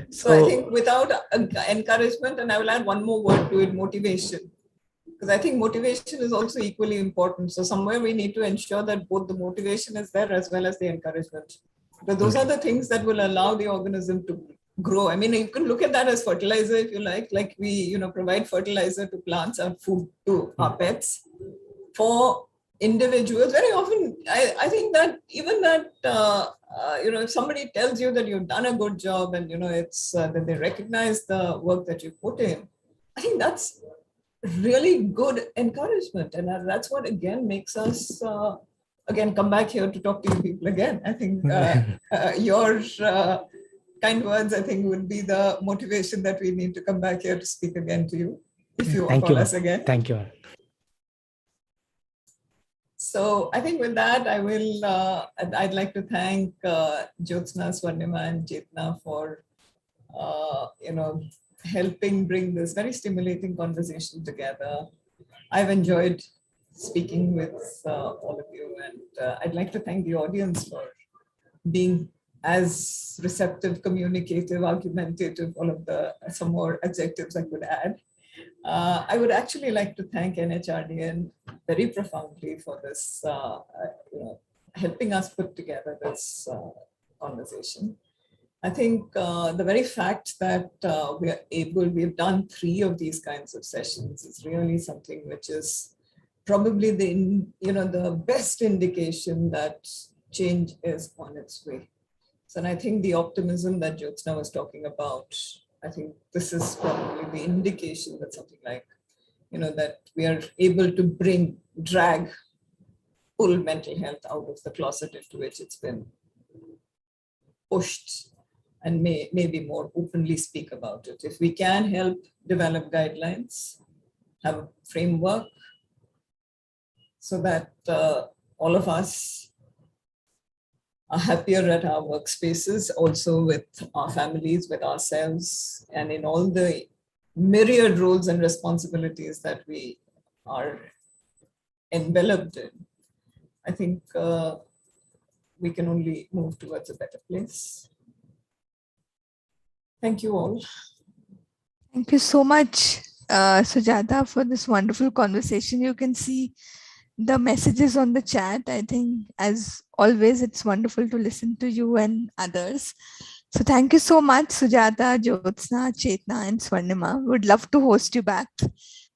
So I think without encouragement, and I will add one more word to it, motivation. Because I think motivation is also equally important. So somewhere we need to ensure that both the motivation is there as well as the encouragement. Because those are the things that will allow the organism to grow. I mean, you can look at that as fertilizer if you like we, provide fertilizer to plants and food to our pets. For individuals, very often, I think that even that, if somebody tells you that you've done a good job and, it's that they recognize the work that you put in, I think that's really good encouragement. And that's what, again, makes us, again, come back here to talk to you people again. I think your kind words, I think, would be the motivation that we need to come back here to speak again to you, if you call us again. Thank you. So I think with that, I'd like to thank Jyothsna, Swarnima, and Chetna for, helping bring this very stimulating conversation together. I've enjoyed speaking with all of you, and I'd like to thank the audience for being as receptive, communicative, argumentative, all of some more adjectives I could add. I would actually like to thank NHRDN very profoundly for this, helping us put together this conversation. I think the very fact that we've done 3 of these kinds of sessions is really something which is probably the best indication that change is on its way. So, and I think the optimism that Jyothsna was talking about, I think this is probably the indication that something like, that we are able to drag full mental health out of the closet into which it's been pushed, and maybe more openly speak about it. If we can help develop guidelines, have a framework, so that all of us are happier at our workspaces, also with our families, with ourselves, and in all the myriad roles and responsibilities that we are enveloped in, I think we can only move towards a better place. Thank you all. Thank you so much, Sujata, for this wonderful conversation. You can see the messages on the chat. I think, as always, it's wonderful to listen to you and others. So thank you so much, Sujata, Jyothsna, Chetna, and Swarnima. Would love to host you back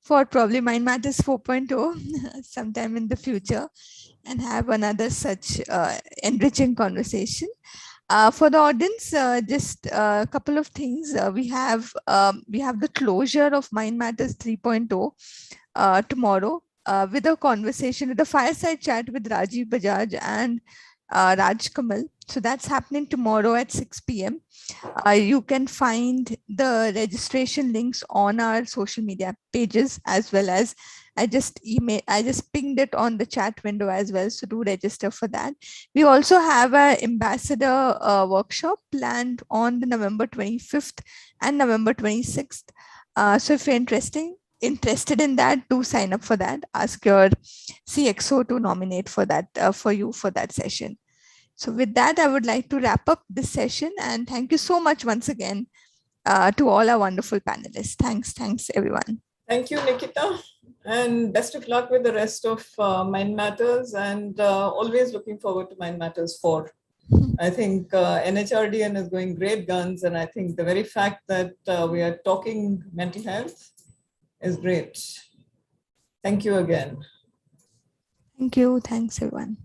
for probably Mind Matters 4.0 sometime in the future and have another such enriching conversation. For the audience, just a couple of things. We have the closure of Mind Matters 3.0 tomorrow with a conversation, with a fireside chat with Rajiv Bajaj and Raj Kamal. So that's happening tomorrow at 6 p.m. You can find the registration links on our social media pages, as well as I just pinged it on the chat window as well. So do register for that. We also have an ambassador workshop planned on the November 25th and November 26th. So if you're interested in that, do sign up for that. Ask your CXO to nominate for that for you for that session. So with that, I would like to wrap up this session, and thank you so much once again to all our wonderful panelists. Thanks everyone. Thank you, Nikita, and best of luck with the rest of Mind Matters, and always looking forward to Mind Matters 4. I think NHRDN is going great guns, and I think the very fact that we are talking mental health is great. Thank you again. Thank you. Thanks, everyone.